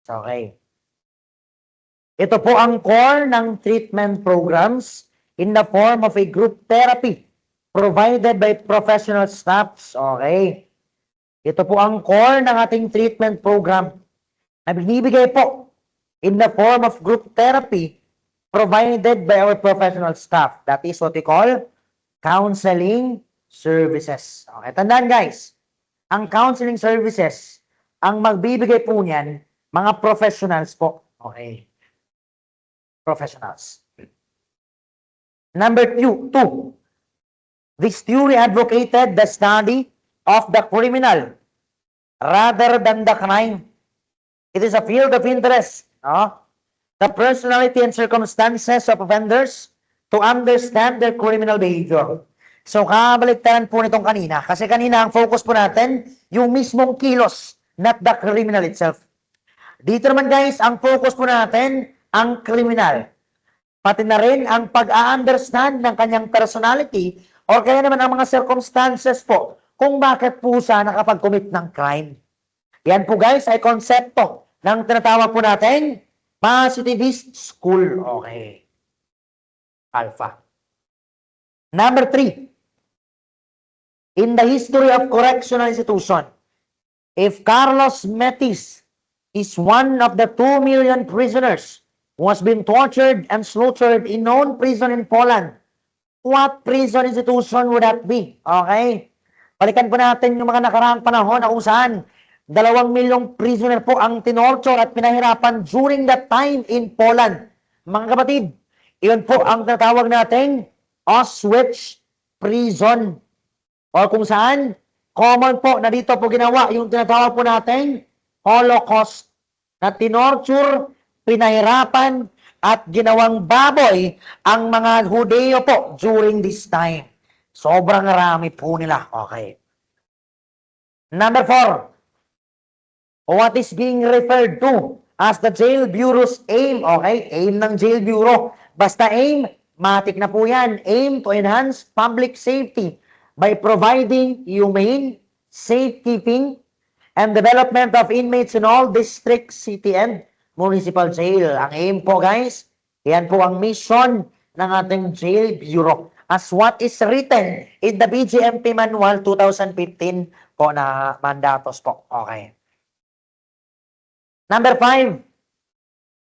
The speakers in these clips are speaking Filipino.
Okay. Ito po ang core ng treatment programs in the form of a group therapy provided by professional staffs. Okay. Ito po ang core ng ating treatment program na binibigay po in the form of group therapy provided by our professional staff. That is what we call counseling services. Okay, tandaan guys, ang counseling services, ang magbibigay po niyan, mga professionals po. Okay. Professionals. Number two, this theory advocated the study of the criminal rather than the crime. It is a field of interest. No? The personality and circumstances of offenders to understand their criminal behavior. So, kabaligtaran po nitong kanina. Kasi kanina, ang focus po natin, yung mismong kilos, not the criminal itself. Dito naman guys, ang focus po natin, ang kriminal. Pati na rin ang pag-a-understand ng kanyang personality or kaya naman ang mga circumstances po kung bakit po siya nakapag-commit ng crime. Yan po guys ay konsepto ng tinatawag po natin positivist school. Okay. Alpha. Number 3. In the history of correctional institution, if Carlos Metis is one of the 2 million prisoners who has been tortured and slaughtered in known prison in Poland, what prison institution would that be? Okay? Balikan po natin yung mga nakaraang panahon na kung saan 2 milyong prisoner po ang tinorture at pinahirapan during that time in Poland. Mga kapatid, iyon po ang tinatawag nating Auschwitz prison. O kung saan, common po na dito po ginawa yung tinatawag po nating Holocaust na tinorture, pinahirapan, at ginawang baboy ang mga Hudeo po during this time. Sobrang rami po nila. Okay. Number 4. What is being referred to as the Jail Bureau's aim. Okay? Aim ng Jail Bureau. Basta aim, matik na po yan. Aim to enhance public safety by providing humane, safekeeping, and development of inmates in all districts, city, and municipal jail. Ang aim po guys, yan po ang mission ng ating Jail Bureau. As what is written in the BGMP Manual 2015 po na mandatos po. Okay. Number 5,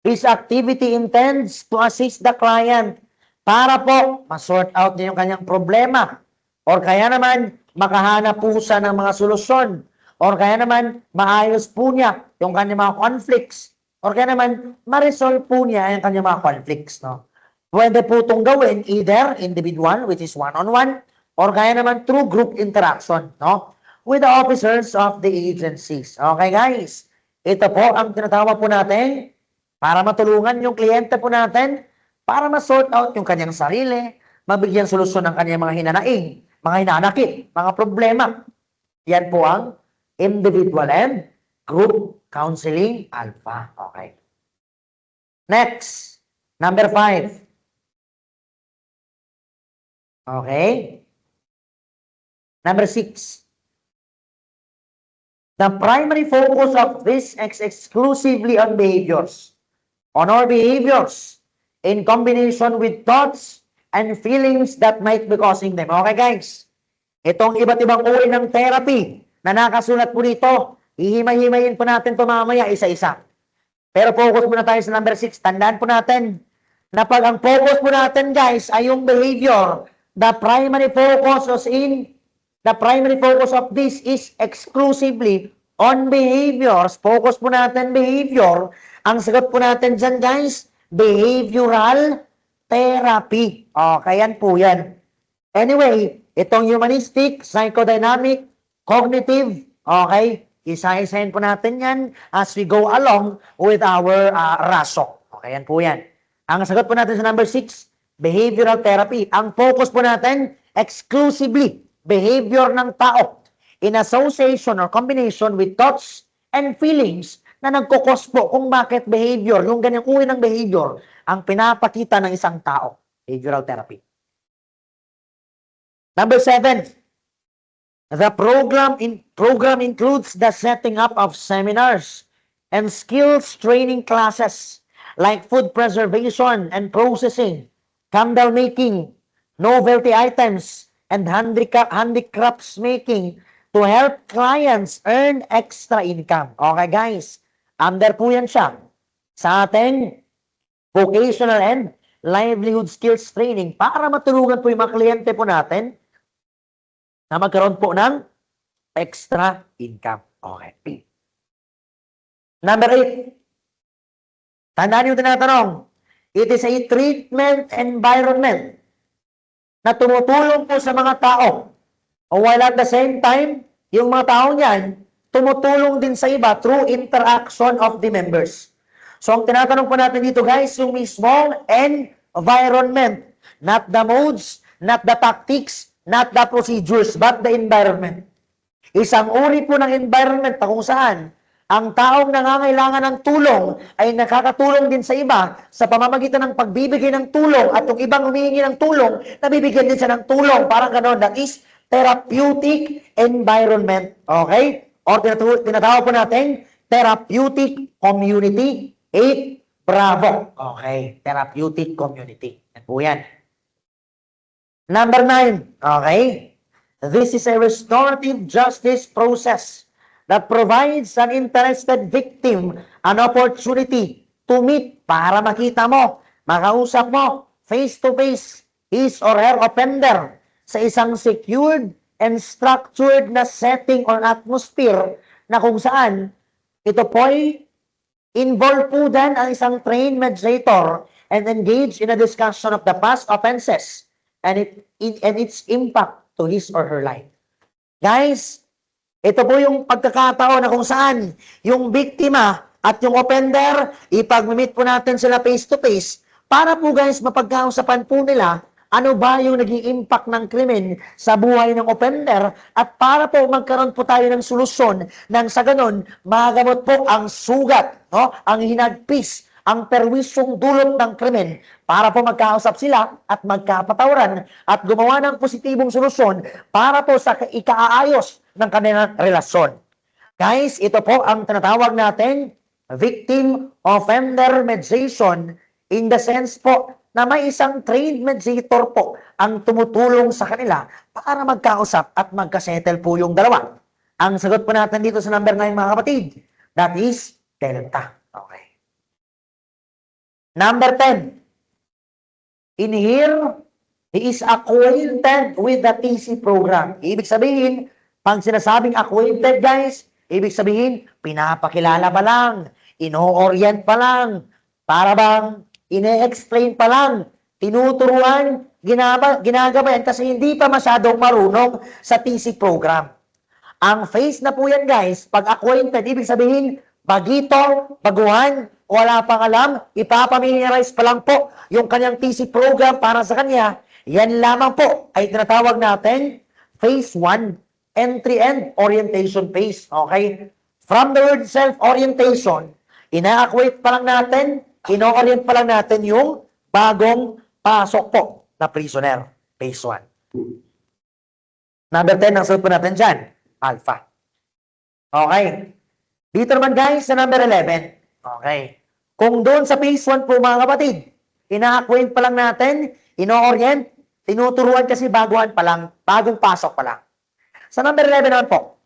this activity intends to assist the client para po ma-sort out niya yung kanyang problema or kaya naman makahanap po siya ng mga solusyon or kaya naman maayos po niya yung kanyang mga conflicts or kaya naman ma-resolve po niya yung kanyang mga conflicts. No? Pwede po itong gawin either individual, which is one-on-one, or kaya naman through group interaction no? With the officers of the agencies. Okay guys? Ito po ang tinatawag po natin para matulungan yung kliyente po natin para ma-sort out yung kanyang sarili, mabigyan solusyon ng kanyang mga hinanaing, mga hinanakit, mga problema. Yan po ang individual and group counseling alpha. Okay. Next, number 5. Okay. Number 6. The primary focus of this is exclusively on behaviors. On our behaviors in combination with thoughts and feelings that might be causing them. Okay guys? Itong iba't ibang uri ng therapy na nakasulat po dito, hihimay-himayin po natin ito mamaya isa-isa. Pero focus muna tayo sa number 6. Tandaan po natin na pag ang focus po natin guys ay yung behavior, the primary focus of this is exclusively on behaviors. Focus po natin behavior. Ang sagot po natin dyan guys, behavioral therapy. Okay, yan po yan. Anyway, itong humanistic, psychodynamic, cognitive, okay, isa-isahin po natin yan as we go along with our RASO. Okay, yan po yan. Ang sagot po natin sa number 6, behavioral therapy. Ang focus po natin, exclusively, behavior ng tao in association or combination with thoughts and feelings na nagkukos po kung bakit behavior, yung ganyang uri ng behavior, ang pinapakita ng isang tao. Behavioral therapy. Number 7, the program includes the setting up of seminars and skills training classes like food preservation and processing, candle making, novelty items, and handicrafts making to help clients earn extra income. Okay guys, under po yan siya sa ating vocational and livelihood skills training para matulungan po yung mga kliyente po natin na magkaroon po ng extra income. Okay. Number 8. Tandaan yung tinatanong. It is a treatment environment na tumutulong po sa mga tao. While at the same time, yung mga tao niyan, tumutulong din sa iba through interaction of the members. So, ang tinatanong po natin dito guys, yung mismong environment. Not the modes, not the tactics, not the procedures, but the environment. Isang uri po ng environment na kung saan ang taong nangangailangan ng tulong ay nakakatulong din sa iba sa pamamagitan ng pagbibigay ng tulong at yung ibang humihingi ng tulong, nabibigyan din siya ng tulong. Parang gano'n, that is therapeutic environment. Okay? O tinatawag po natin therapeutic community. 8, bravo. Okay, therapeutic community. Yan po yan. Number 9, okay? This is a restorative justice process that provides an interested victim an opportunity to meet para makita mo, makausap mo, face-to-face, his or her offender sa isang secured and structured na setting or atmosphere na kung saan ito po'y involved po din ang isang trained mediator and engage in a discussion of the past offenses and its impact to his or her life. Guys, ito po yung pagkakataon na kung saan yung biktima at yung offender, ipag-meet po natin sila face-to-face para po guys mapagkausapan po nila ano ba yung naging impact ng krimen sa buhay ng offender at para po magkaroon po tayo ng solusyon nang sa ganon magamot po ang sugat, no? Ang hinagpis, ang perwisyong dulot ng krimen para po magkausap sila at magkapatawaran at gumawa ng positibong solusyon para po sa ikaayos ng kanilang relasyon. Guys, ito po ang tinatawag natin victim-offender mediation in the sense po na may isang trained mediator po ang tumutulong sa kanila para magkausap at magkasettle po yung dalawa. Ang sagot po natin dito sa number 9 mga kapatid, that is Delta. Okay. Number 10. In here, he is acquainted with the TC program. Ibig sabihin, pag sinasabing acquainted guys, ibig sabihin, pinapakilala pa lang, ino-orient pa lang, para bang ine-explain pa lang, tinuturuan, ginagabayan kasi hindi pa masyadong marunong sa TC program. Ang phase na po yan guys, pag acquainted, ibig sabihin, bagito, baguhan, wala pang alam, ipapamiliarize pa lang po yung kanyang TC program para sa kanya, yan lamang po ay tinatawag natin phase 1, entry and orientation phase. Okay? From the word self-orientation, ina-acquaint pa lang natin, ino-orient pa lang natin yung bagong pasok po na prisoner. Phase 1. Number 10, ang sagot po natin dyan, Alpha. Okay. Dito naman guys, sa number 11. Okay. Kung doon sa phase 1 po mga kapatid, ina-acquaint pa lang natin, ino-orient, tinuturuan kasi baguhan pa lang, bagong pasok pa lang. Sa number 11 naman po,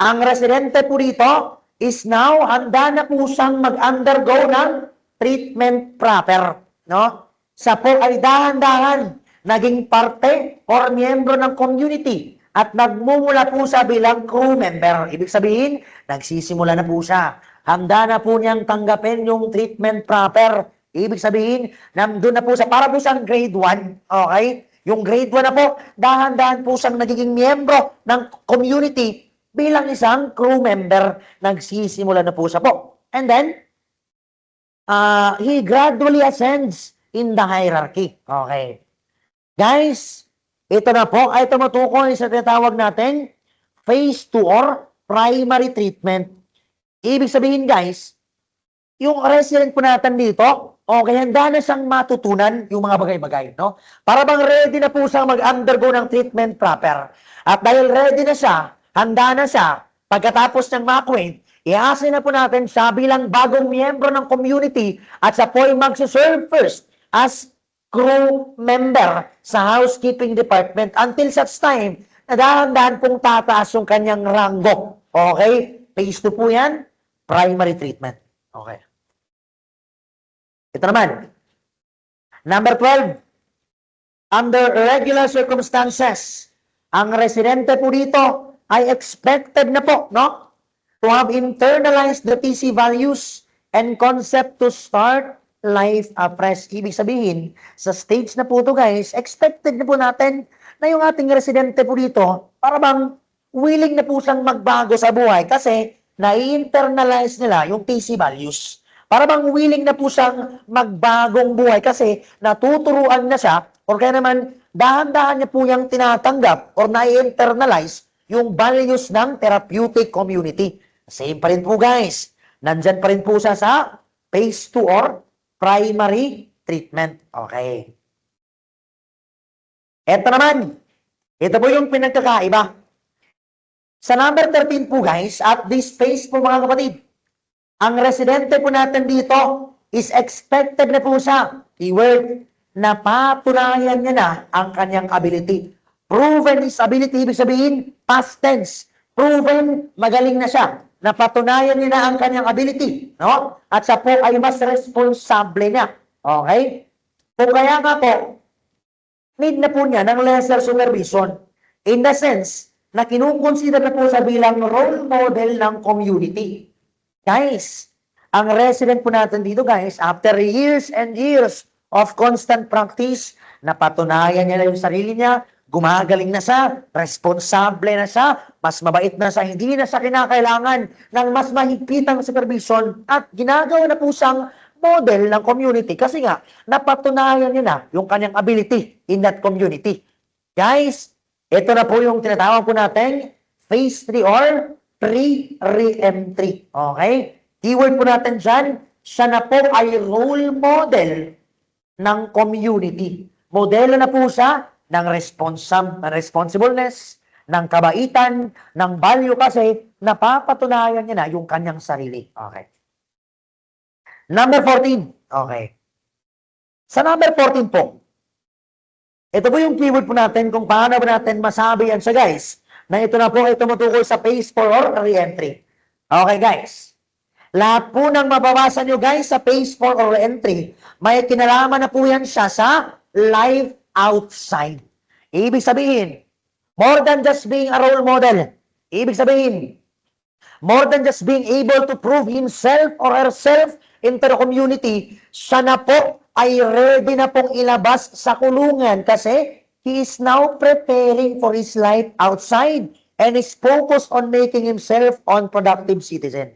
ang residente po dito is now handa na po siyang mag-undergo ng treatment proper, no? Sa po ay dahan-dahan naging parte or miyembro ng community at nagmumula po siya bilang crew member. Ibig sabihin, nagsisimula na po siya. Handa na po niyang tanggapin yung treatment proper. Ibig sabihin, nandun na po siya, para po siyang grade 1, okay? Yung grade 1 na po, dahan-dahan po siyang nagiging miyembro ng community bilang isang crew member. Nagsisimula na po siya po. And then, he gradually ascends in the hierarchy. Okay. Guys, ito na po ay tumutukoy sa tinatawag natin phase 2 or primary treatment. Ibig sabihin guys, yung resident po natin dito, okay, handa na siyang matutunan yung mga bagay-bagay, no? Para bang ready na po siyang mag-undergo ng treatment proper. At dahil ready na siya, handa na siya, pagkatapos niyang ma-acquaint, Iaasin na po natin siya bilang bagong miyembro ng community at siya po ay magsiserve first as crew member sa housekeeping department until such time na dahan-dahan pong tataas yung kanyang ranggo. Okay? Phase 2 po yan, primary treatment. Okay. Ito naman. Number 12. Under regular circumstances, ang residente po dito ay expected na po, no? To have internalized the TC values and concept to start life afresh. Ibig sabihin, sa stage na po ito guys, expected na po natin na yung ating residente po dito, para bang willing na po siyang magbago sa buhay kasi na-internalize nila yung TC values. Para bang willing na po siyang magbagong buhay kasi natuturuan na siya or kaya naman dahan-dahan niya po yung tinatanggap or na-internalize yung values ng therapeutic community. Same pa rin po guys. Nandyan pa rin po siya sa phase 2 or primary treatment. Okay. Ito naman. Ito po yung pinagkakaiba. Sa number 13 po guys, at this phase po mga kapatid, ang residente po natin dito is expected na po siya. Keyword, napatunayan niya na ang kanyang ability. Proven his ability, ibig sabihin, past tense. Proven, magaling na siya. Napatunayan niya na ang kanyang ability. No? At siya po ay mas responsable niya. Okay? Kung kaya nga po, need na po niya ng lesser supervision. In the sense, na kinukonsider na po sa bilang role model ng community. Guys, ang resident po natin dito guys, after years and years of constant practice, napatunayan niya na yung sarili niya, gumagaling na siya, responsable na siya, mas mabait na siya, hindi na siya kinakailangan ng mas mahigpitang supervision at ginagawa na po siyang model ng community kasi nga, napatunayan niya na yung kanyang ability in that community. Guys, ito na po yung tinatawag po natin phase 3 or pre-re-entry. Okay? Keyword po natin dyan, siya na po ay role model ng community. Modelo na po siya ng responsibleness, ng kabaitan, ng value kasi napapatunayan niya na yung kanyang sarili. Okay. Number 14. Okay. Sa number 14 po, ito po yung keyword po natin kung paano ba natin masabi yan siya guys, na ito na po ay tumutukoy sa phase 4 or re-entry. Okay guys. Lahat po ng mabawasan nyo guys sa phase 4 or re-entry, may kinalaman na po yan siya sa life outside. Ibig sabihin, more than just being a role model. Ibig sabihin, more than just being able to prove himself or herself into the community, siya na po ay ready na pong ilabas sa kulungan kasi he is now preparing for his life outside and is focused on making himself on productive citizen.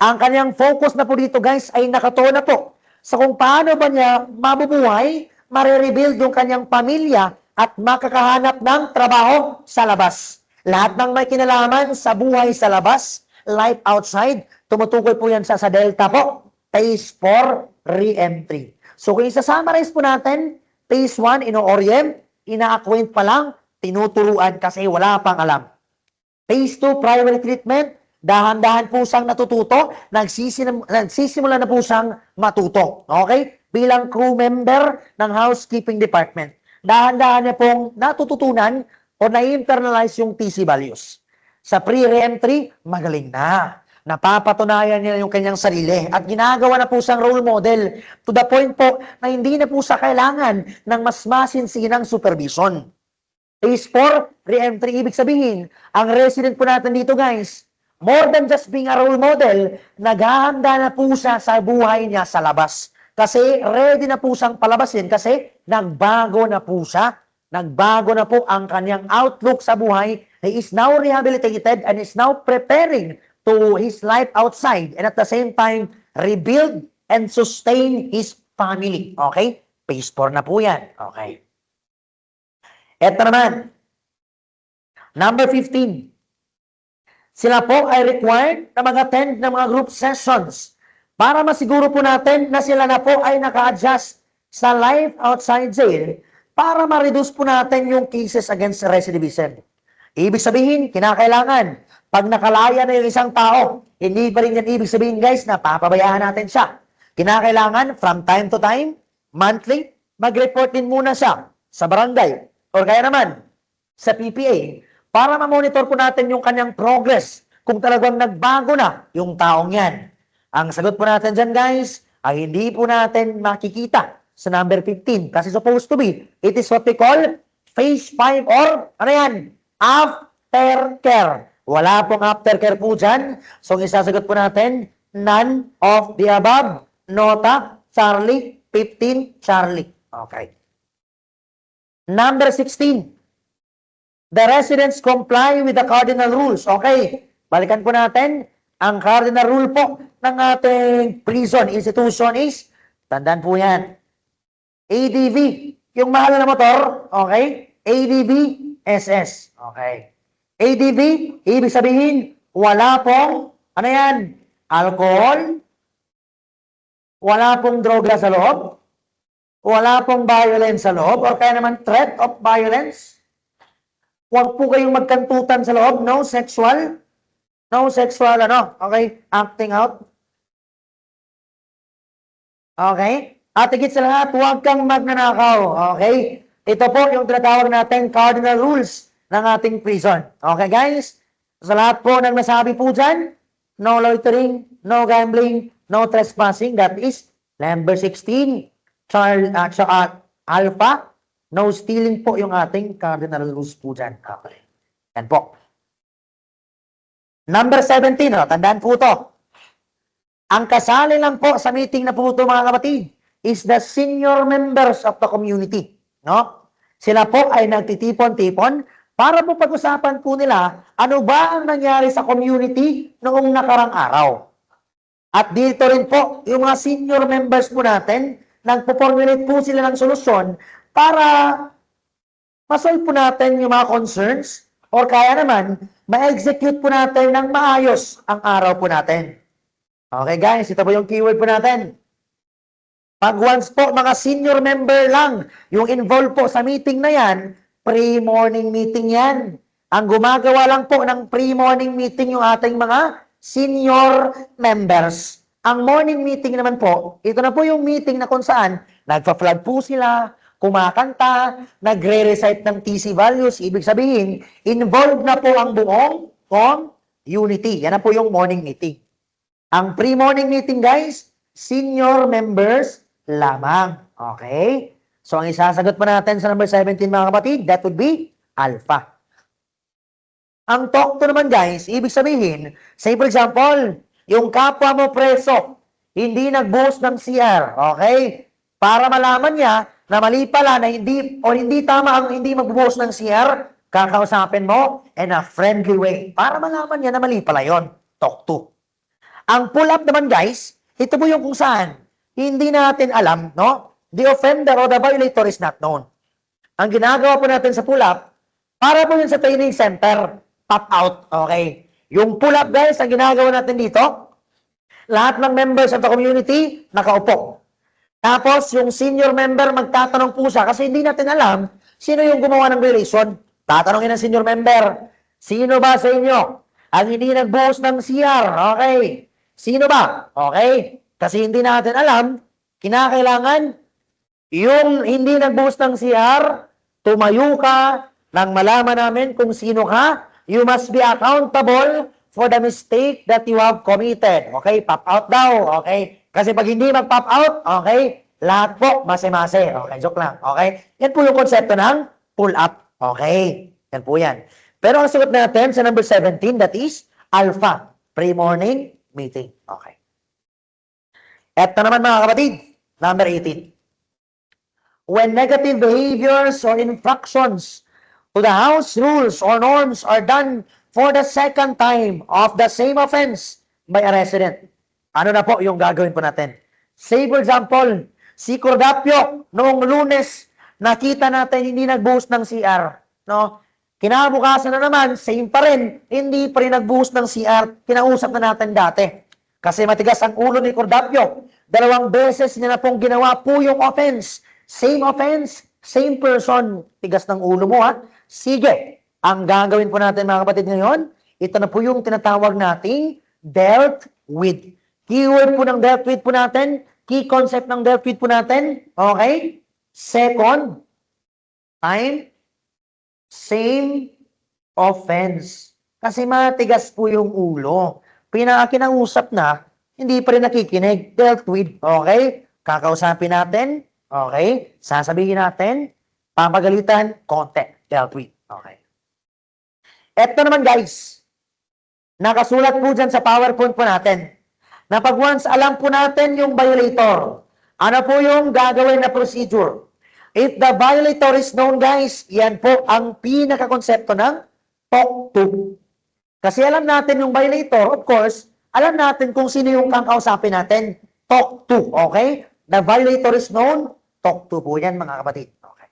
Ang kanyang focus na po dito guys ay nakatuon na po sa kung paano ba niya mabubuhay, marirebuild yung kanyang pamilya at makakahanap ng trabaho sa labas. Lahat ng may kinalaman sa buhay sa labas, life outside, tumutukoy po yan sa Delta po, phase 4, re-entry. So kung isa-summarize po natin, phase 1, ino-orient, ina-acquaint pa lang, tinuturuan kasi wala pang alam. Phase 2, primary treatment, dahan-dahan po siyang natututo, nagsisimula na po siyang matuto. Okay? Bilang crew member ng housekeeping department. Dahan-dahan niya pong natututunan o na-internalize yung TC values. Sa pre-re-entry, magaling na. Napapatunayan niya yung kanyang sarili at ginagawa na po siyang role model to the point po na hindi na po siya kailangan ng mas masinsinang supervision. Phase 4, re-entry, ibig sabihin, ang resident po natin dito guys, more than just being a role model, naghahanda na po siya sa buhay niya sa labas. Kasi ready na po siyang palabasin kasi nagbago na po siya. Nagbago na po ang kanyang outlook sa buhay. He is now rehabilitated and is now preparing to his life outside and at the same time, rebuild and sustain his family. Okay? Phase 4 na po yan. Okay. Eto naman. Number 15. Sila po ay required na mag-attend ng mga group sessions para masiguro po natin na sila na po ay naka-adjust sa life outside jail para ma-reduce po natin yung cases against recidivism. Ibig sabihin, kinakailangan Pag nakalaya na yung isang tao, hindi pa rin yan ibig sabihin guys na papabayaan natin siya. Kinakailangan from time to time, monthly, mag-report din muna siya sa barangay or kaya naman sa PPA para ma-monitor po natin yung kanyang progress kung talagang nagbago na yung taong yan. Ang sagot po natin dyan guys ay hindi po natin makikita sa number 15 kasi supposed to be, it is what we call phase 5 or ano yan? Aftercare. Wala pong aftercare po dyan. So, ang isasagot po natin, none of the above. Nota, Charlie, 15, Charlie. Okay. Number 16. The residents comply with the cardinal rules. Okay. Balikan po natin. Ang cardinal rule po ng ating prison institution is, tandaan po yan, ADV. Yung mahal na motor, okay? ADV, SS. Okay. ADV, ibig sabihin, wala pong, ano yan? Alcohol, wala pong droga sa loob, wala pong violence sa loob, or kaya naman threat of violence. Huwag po kayong magkantutan sa loob, no sexual, okay, acting out. Okay? At higit sa lahat, huwag kang magnanakaw, okay? Ito po yung tinatawag natin cardinal rules ng ating prison. Okay, guys? Sa lahat po ng nasabi po dyan, no loitering, no gambling, no trespassing. That is number 16. Alpha, no stealing po yung ating cardinal rules po dyan. Okay. Yan po. Number 17, tandaan po to. Ang kasali lang po sa meeting na po ito, mga kapatid, is the senior members of the community. No? Sila po ay nagtitipon-tipon para po pag-usapan po nila ano ba ang nangyari sa community noong nakarang araw. At dito rin po, yung mga senior members po natin, nagpo-formulate po sila ng solusyon para masolve po natin yung mga concerns or kaya naman, ma-execute po natin ng maayos ang araw po natin. Okay guys, ito po yung keyword po natin. Pag once po, mga senior member lang yung involved po sa meeting na yan, pre-morning meeting yan. Ang gumagawa lang po ng pre-morning meeting yung ating mga senior members. Ang morning meeting naman po, ito na po yung meeting na kung saan nagpa-flag po sila, kumakanta, nagre-recite ng TC values. Ibig sabihin, involved na po ang buong community. Yan na po yung morning meeting. Ang pre-morning meeting, guys, senior members lamang. Okay? So, ang isasagot pa natin sa number 17, mga kapatid, that would be alpha. Ang talk to naman, guys, ibig sabihin, say for example, yung kapwa mo preso, hindi nagbuhos ng CR, okay? Para malaman niya na mali pala na hindi tama ang hindi magbuhos ng CR, kakausapin mo in a friendly way. Para malaman niya na mali pala yon. Talk to. Ang pull-up naman, guys, ito po yung kung saan hindi natin alam, no? The offender or the violator is not known. Ang ginagawa po natin sa pull-up, para po yun sa training center, pop out, okay? Yung pull-up, guys, ang ginagawa natin dito, lahat ng members of the community, nakaupo. Tapos, yung senior member, magtatanong po siya, kasi hindi natin alam sino yung gumawa ng violation. Tatanungin ng senior member, sino ba sa inyo ang hindi nagbuhos ng CR? Okay. Sino ba? Okay. Kasi hindi natin alam, kinakailangan yung hindi nagbuhos ng CR, tumayo ka nang malaman namin kung sino ka. You must be accountable for the mistake that you have committed. Okay? Pop out daw. Okay? Kasi pag hindi mag-pop out, okay, lahat po mase-mase. Okay? Joke lang. Okay? Yan po yung konsepto ng pull-up. Okay? Yan po yan. Pero ang sagot natin sa number 17, that is alpha. Pre-morning meeting. Okay. Eto naman mga kapatid, number 18. When negative behaviors or infractions to the house rules or norms are done for the second time of the same offense by a resident, ano na po yung gagawin po natin? Say for example, si Cordapio, noong Lunes, nakita natin hindi nagbuhos ng CR. No? Kinabukasan na naman, same pa rin, hindi pa rin nagbuhos ng CR, kinausap na natin dati. Kasi matigas ang ulo ni Cordapio. 2 beses niya na pong ginawa po yung offense, same person, tigas ng ulo mo ha. Sige, ang gagawin po natin mga kapatid ngayon, ito na po yung tinatawag nating dealt with. Keyword po ng dealt with po natin, key concept ng dealt with po natin, okay? Second time, same offense. Kasi matigas po yung ulo. Pinakakinangusap na, hindi pa rin nakikinig. Dealt with, okay? Kakausapin natin, okay? Sasabihin natin, papagalitan, konti. Dealt with, okay? Eto naman guys, nakasulat po dyan sa PowerPoint po natin, na pag once alam po natin yung violator, ano po yung gagawin na procedure? If the violator is known, guys, yan po ang pinakakonsepto ng talk to. Kasi alam natin yung violator, of course, alam natin kung sino yung kakausapin natin. Talk to, okay? The violator is known, talk to po yan, mga kapatid. Okay.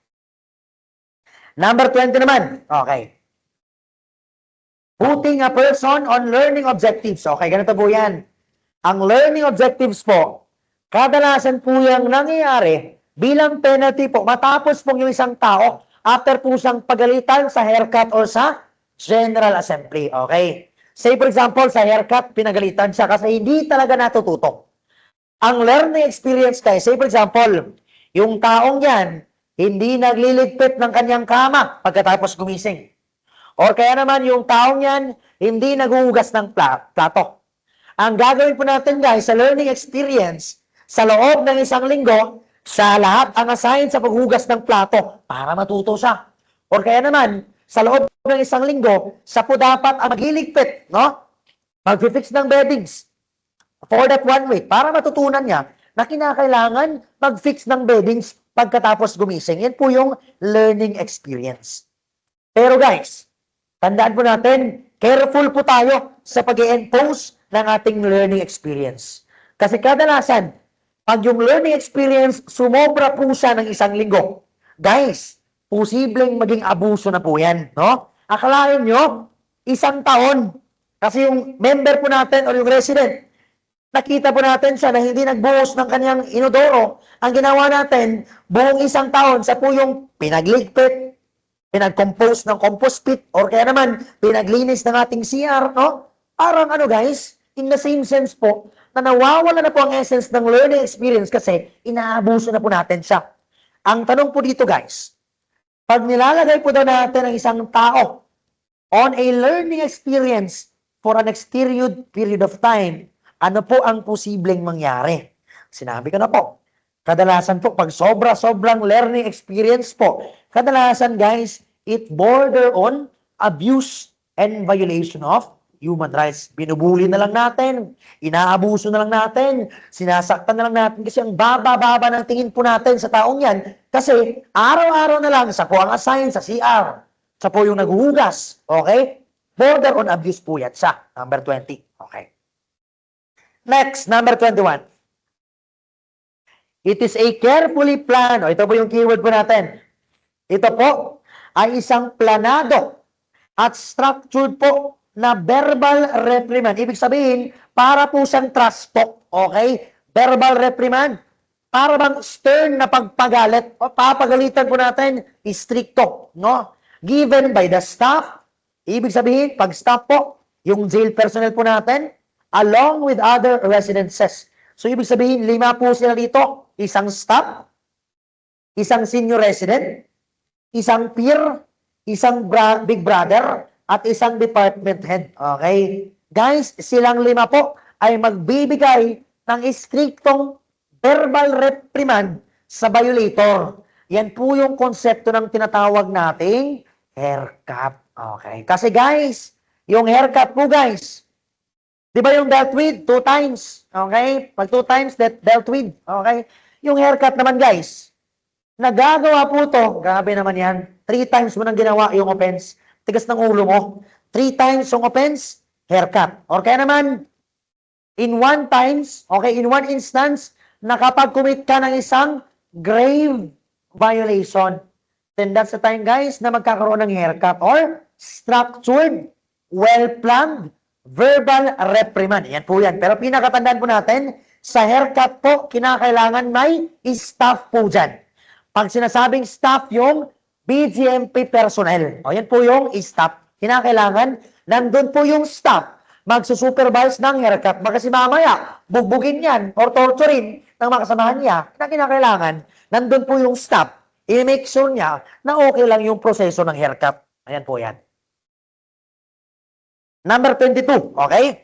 Number 20 naman, okay. Putting a person on learning objectives. Okay, ganito po yan. Ang learning objectives po, kadalasan po yung nangyayari bilang penalty po, matapos po yung isang tao, after po siyang pagalitan sa haircut or sa General Assembly. Okay? Say for example, sa haircut, pinagalitan siya kasi hindi talaga natututok. Ang learning experience guys, say for example, yung taong yan, hindi nagliligpit ng kanyang kama pagkatapos gumising. O kaya naman yung taong yan, hindi naghuhugas ng plato. Ang gagawin po natin guys sa learning experience, sa loob ng isang linggo, sa lahat ang assign sa paghugas ng plato para matuto siya. O kaya naman, sa loob ng isang linggo, sa po dapat ang maghiligpit, no? Mag-fix ng beddings for that 1 week para matutunan niya na kinakailangan mag-fix ng beddings pagkatapos gumising. Yan po yung learning experience. Pero guys, tandaan po natin, careful po tayo sa pag-i-impose ng ating learning experience. Kasi kadalasan, pag yung learning experience, sumobra po siya ng isang linggo. Guys, posibleng maging abuso na po yan, no? Akalain nyo, isang taon. Kasi yung member po natin or yung resident, nakita po natin siya na hindi nagbuhos ng kanyang inodoro. Ang ginawa natin, buong isang taon, sa po yung pinagligpit, pinag-compose ng compost pit, or kaya naman, pinaglinis ng ating CR, no? Parang ano guys, in the same sense po, na nawawala na po ang essence ng learning experience kasi inaabuso na po natin siya. Ang tanong po dito guys, pag nilalagay po daw natin ang isang tao on a learning experience for an extended period of time, ano po ang posibleng mangyari? Sinabi ko na po, kadalasan po, pag sobrang learning experience po, kadalasan guys, it border on abuse and violation of human rights. Binubuli na lang natin, inaabuso na lang natin, sinasaktan na lang natin kasi ang baba-baba ng tingin po natin sa taong yan kasi araw-araw na lang sa po ang assign sa CR, sa po yung naghuhugas, okay? Border on abuse po yan siya, number 20, okay? Next, number 21. It is a carefully planned, ito po yung keyword po natin. Ito po ay isang planado at structured po na verbal reprimand. Ibig sabihin, para po siyang trust talk, okay? Verbal reprimand. Para bang stern na pagpagalit o papagalitan po natin, strict talk, no? Given by the staff. Ibig sabihin, pag staff po, yung jail personnel po natin, along with other residences. So, ibig sabihin, 5 po sila dito. Isang staff, isang senior resident, isang peer, isang big brother, at isang department head. Okay? Guys, silang 5 po ay magbibigay ng istriktong verbal reprimand sa violator. Yan po yung konsepto ng tinatawag nating haircut. Okay? Kasi guys, yung haircut po guys, di ba yung dealt with? 2 times. Okay? Pag 2 times, dealt with. Okay? Yung haircut naman guys, nagagawa po to, grabe naman yan, 3 times mo nang ginawa yung offense. Tigas ng ulo mo. 3 times yung offense, haircut. Or kaya naman, in 1 times, okay, in 1 instance, nakapag-commit ka ng isang grave violation. Then that's the time, guys, na magkakaroon ng haircut or structured, well-planned, verbal reprimand. Yan po yan. Pero pinakatandaan po natin, sa haircut po, kinakailangan may staff po dyan. Pag sinasabing staff yung BGMP personnel. O yan po yung staff. Kinakailangan, nandun po yung staff, magsusupervise ng haircut. Kasi mamaya, bugbugin yan or torturin ng mga kasamahan niya, na kinakailangan, nandun po yung staff, i-make sure niya na okay lang yung proseso ng haircut. Ayan po yan. Number 22, okay?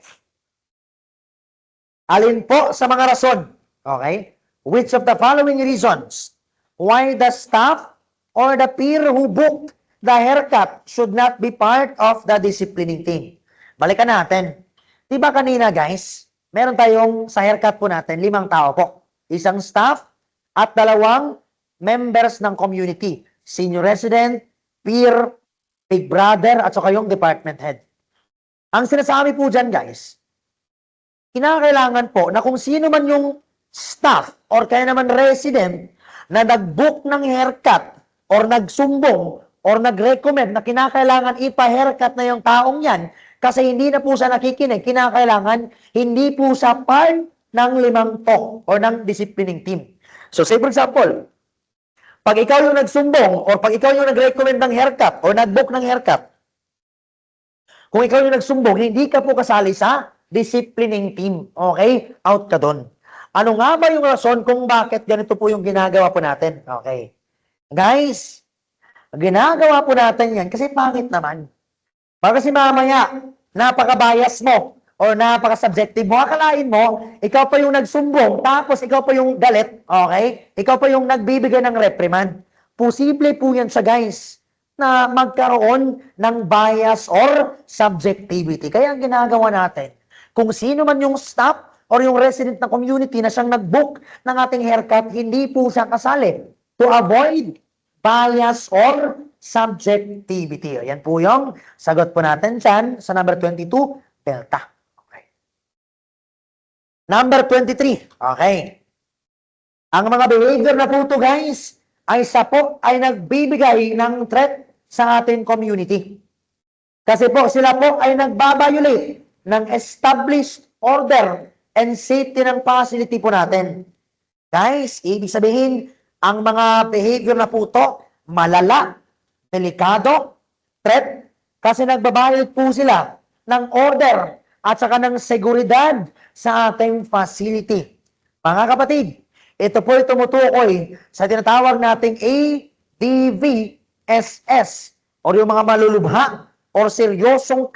Alin po sa mga rason, okay? Which of the following reasons why the staff or the peer who booked the haircut should not be part of the disciplining team? Balikan natin. Diba kanina guys, meron tayong sa haircut po natin, 5 tao po. Isang staff at 2 members ng community. Senior resident, peer, big brother, at saka yung department head. Ang sinasabi po dyan guys, kinakailangan po na kung sino man yung staff or kaya naman resident na nag-book ng haircut or nagsumbong or nag-recommend na kinakailangan ipa-haircut na yung taong yan kasi hindi na po siya nakikinig, kinakailangan hindi po siya part ng 5 to or ng disciplining team. So say for example, pag ikaw yung nagsumbong or pag ikaw yung nag-recommend ng haircut or nag-book ng haircut, kung ikaw yung nagsumbong, hindi ka po kasali sa disciplining team. Okay? Out ka doon. Ano nga ba yung rason kung bakit ganito po yung ginagawa po natin? Okay. Guys, ginagawa po natin yan kasi pangit naman. Baka kasi mamaya, napaka-bias mo or napaka-subjective mo. Akalain mo, ikaw pa yung nagsumbong, tapos ikaw pa yung galit. Okay? Ikaw pa yung nagbibigay ng reprimand. Posible po yan siya, guys, na magkaroon ng bias or subjectivity. Kaya ang ginagawa natin, kung sino man yung staff or yung resident ng community na siyang nag-book ng ating haircut, hindi po siya kasali to avoid bias or subjectivity. Ayan po yung sagot po natin dyan sa number 22, Delta. Okay. Number 23. Okay. Ang mga behavior na po ito, guys, ay nagbibigay ng threat sa ating community. Kasi po, sila po ay nagbabiolate ng established order and safety ng facility po natin. Guys, ibig sabihin, ang mga behavior na po ito, malala, delikado, threat, kasi nagbabayad po sila ng order at saka ng seguridad sa ating facility. Mga kapatid, ito po ay tumutukoy sa tinatawag nating ADVSS o yung mga malulubha or seryosong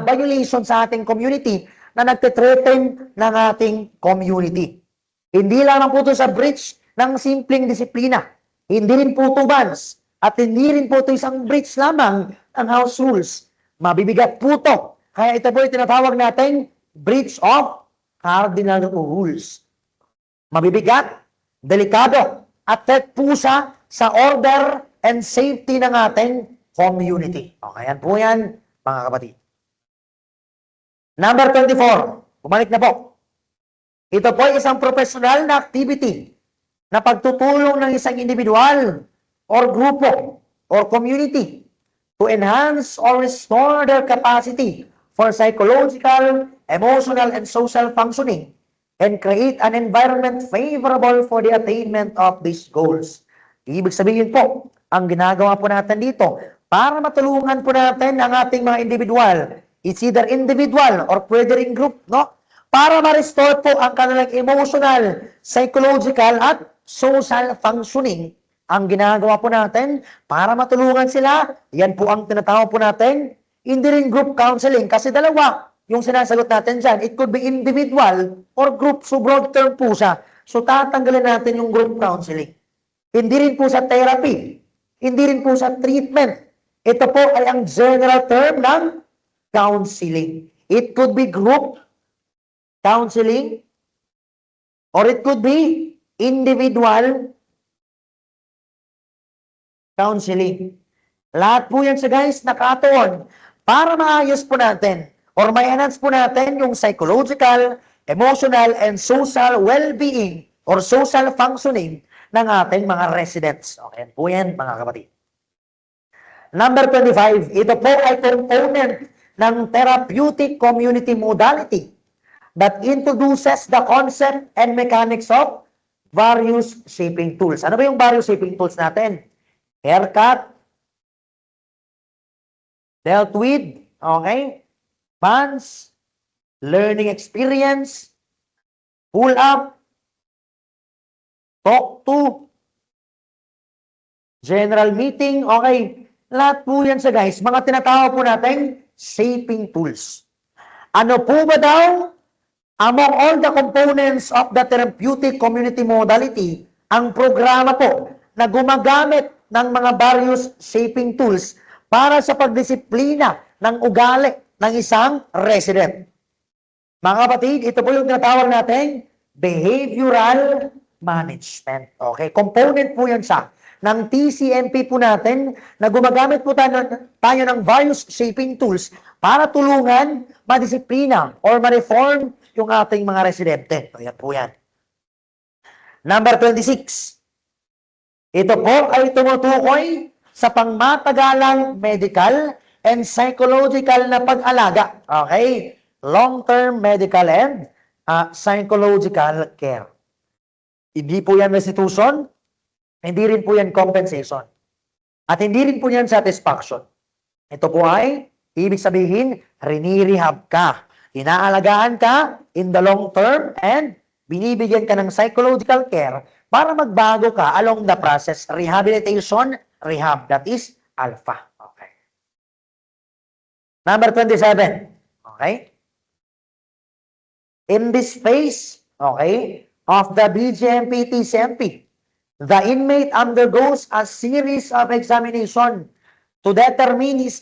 violation sa ating community na nagtitreten ng ating community. Hindi lamang po ito sa breach ng simpleng disiplina. Hindi rin po ito bans at hindi rin po ito isang breach lamang ng house rules. Mabibigat po ito. Kaya ito po ay tinatawag natin breach of cardinal rules. Mabibigat, delikado, at threat po siya sa order and safety ng ating community. Okay, yan po yan, mga kapatid. Number 24, bumalik na po. Ito po ay isang professional na activity na pagtutulong ng isang individual or grupo or community to enhance or restore their capacity for psychological, emotional, and social functioning and create an environment favorable for the attainment of these goals. Ibig sabihin po, ang ginagawa po natin dito, para matulungan po natin ang ating mga individual, it's either individual or pwede ring group, no? Para ma-restore po ang kanilang emotional, psychological, at social functioning. Ang ginagawa po natin, para matulungan sila, yan po ang tinatawag po natin, hindi ring group counseling, kasi dalawa, yung sinasagot natin dyan, it could be individual or group, so broad term po siya. So tatanggalin natin yung group counseling. Hindi rin po sa therapy. Hindi rin po sa treatment. Ito po ay ang general term ng counseling. It could be group counseling or it could be individual counseling. Lahat po yan sa guys nakatuon para maayos po natin or ma-enhance po natin yung psychological, emotional, and social well-being or social functioning ng ating mga residents. Okay po yan, mga kapatid. Number 25, ito po ay component ng therapeutic community modality that introduces the concept and mechanics of various shaping tools. Ano ba yung various shaping tools natin? Haircut, dealt with, okay, bonds, learning experience, pull up, talk to, general meeting, okay. Lahat po yan sa guys, mga tinatawag po natin shaping tools. Ano po ba daw? Among all the components of the therapeutic community modality, ang programa po na gumagamit ng mga various shaping tools para sa pagdisiplina ng ugali ng isang resident. Mga kapatid, ito po yung tinatawag natin behavioral management. Okay? Component po yan siya ng TCMP po natin na gumagamit po tayo ng various shaping tools para tulungan, madisiplina, or ma-reform yung ating mga residente. So, yan po yan. Number 26. Ito po ay tumutukoy sa pangmatagalang medical and psychological na pag-alaga. Okay? Long-term medical and psychological care. Hindi po yan restitution, hindi rin po yan compensation, at hindi rin po yan satisfaction. Ito po ay, ibig sabihin, rinirehab ka. Inaalagaan ka in the long term and binibigyan ka ng psychological care para magbago ka along the process. Rehabilitation, rehab, that is alpha. Okay. Number 27. Okay. In this phase, okay, of the BGMP TCMP, the inmate undergoes a series of examination to determine his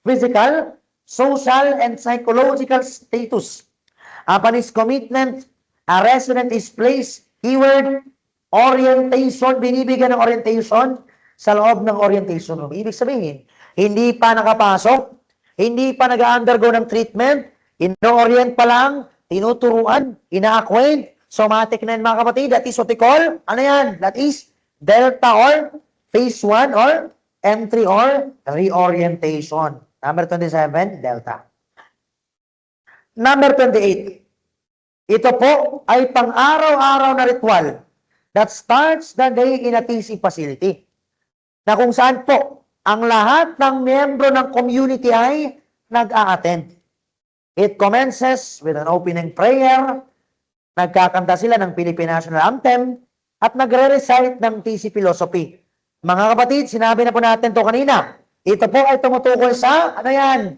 physical, social, and psychological status. Upon his commitment, a resident is placed, keyword, orientation, binibigyan ng orientation sa loob ng orientation room. Ibig sabihin, hindi pa nakapasok, hindi pa nag-undergo ng treatment, ino-orient pa lang, tinuturuan, ina-acquaint, somatic na yan mga kapatid, that is what we call, ano yan? That is delta or phase 1 or entry or reorientation. Number 27, delta. Number 28. Ito po ay pang-araw-araw na ritual that starts the day in a TC facility. Na kung saan po, ang lahat ng miyembro ng community ay nag-a-attend. It commences with an opening prayer, nagkakanta sila ng Philippine National Anthem, at nagre-recite ng TC philosophy. Mga kapatid, sinabi na po natin to kanina. Ito po ay tumutukoy sa, ano yan?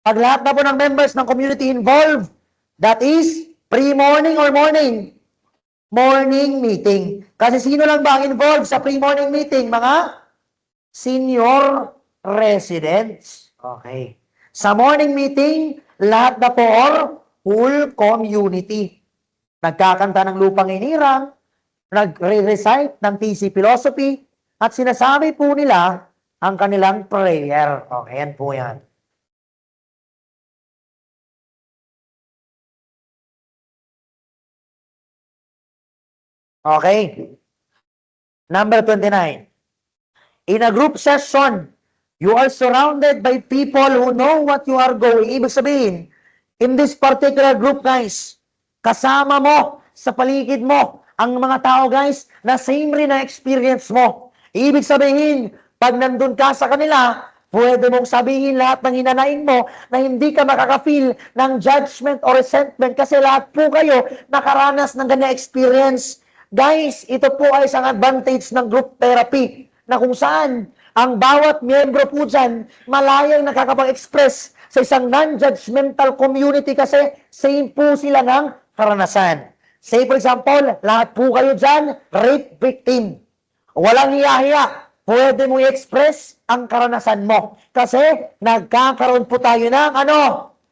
Pag lahat na po ng members ng community involved, that is pre-morning or morning? Morning meeting. Kasi sino lang ba ang involved sa pre-morning meeting? Mga senior residents. Okay. Sa morning meeting, lahat na po or whole community. Nagkakanta ng lupang inirang, nagre-recite ng TC philosophy, at sinasabi po nila ang kanilang prayer. Okay, yan po yan. Okay. Number 29. In a group session, you are surrounded by people who know what you are going. Ibig sabihin, in this particular group, guys, kasama mo, sa paligid mo, ang mga tao, guys, na same rin na experience mo. Ibig sabihin, pag nandun ka sa kanila, pwede mong sabihin lahat ng hinanaing mo na hindi ka makaka-feel ng judgment or resentment kasi lahat po kayo nakaranas ng ganyan experience. Guys, ito po ay isang advantage ng group therapy na kung saan ang bawat miyembro po dyan malayang nakakapag-express sa isang non-judgmental community kasi same po sila ng karanasan. Say for example, lahat po kayo dyan, rape victim. Walang hiya-hiya. Pwede mo i-express ang karanasan mo. Kasi nagkakaroon po tayo ng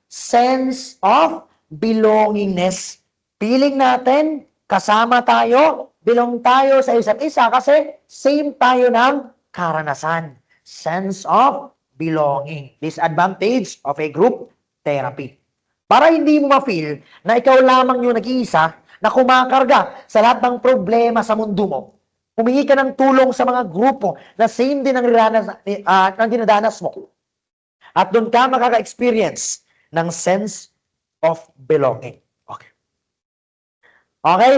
sense of belongingness. Feeling natin, kasama tayo, belong tayo sa isa't isa kasi same tayo ng karanasan. Sense of belonging. Disadvantage of a group therapy. Para hindi mo ma-feel na ikaw lamang yung nag-iisa na kumakarga sa lahat ng problema sa mundo mo. Humingi ka ng tulong sa mga grupo na same din ang dinadanas mo. At doon ka makaka-experience ng sense of belonging. Okay. Okay.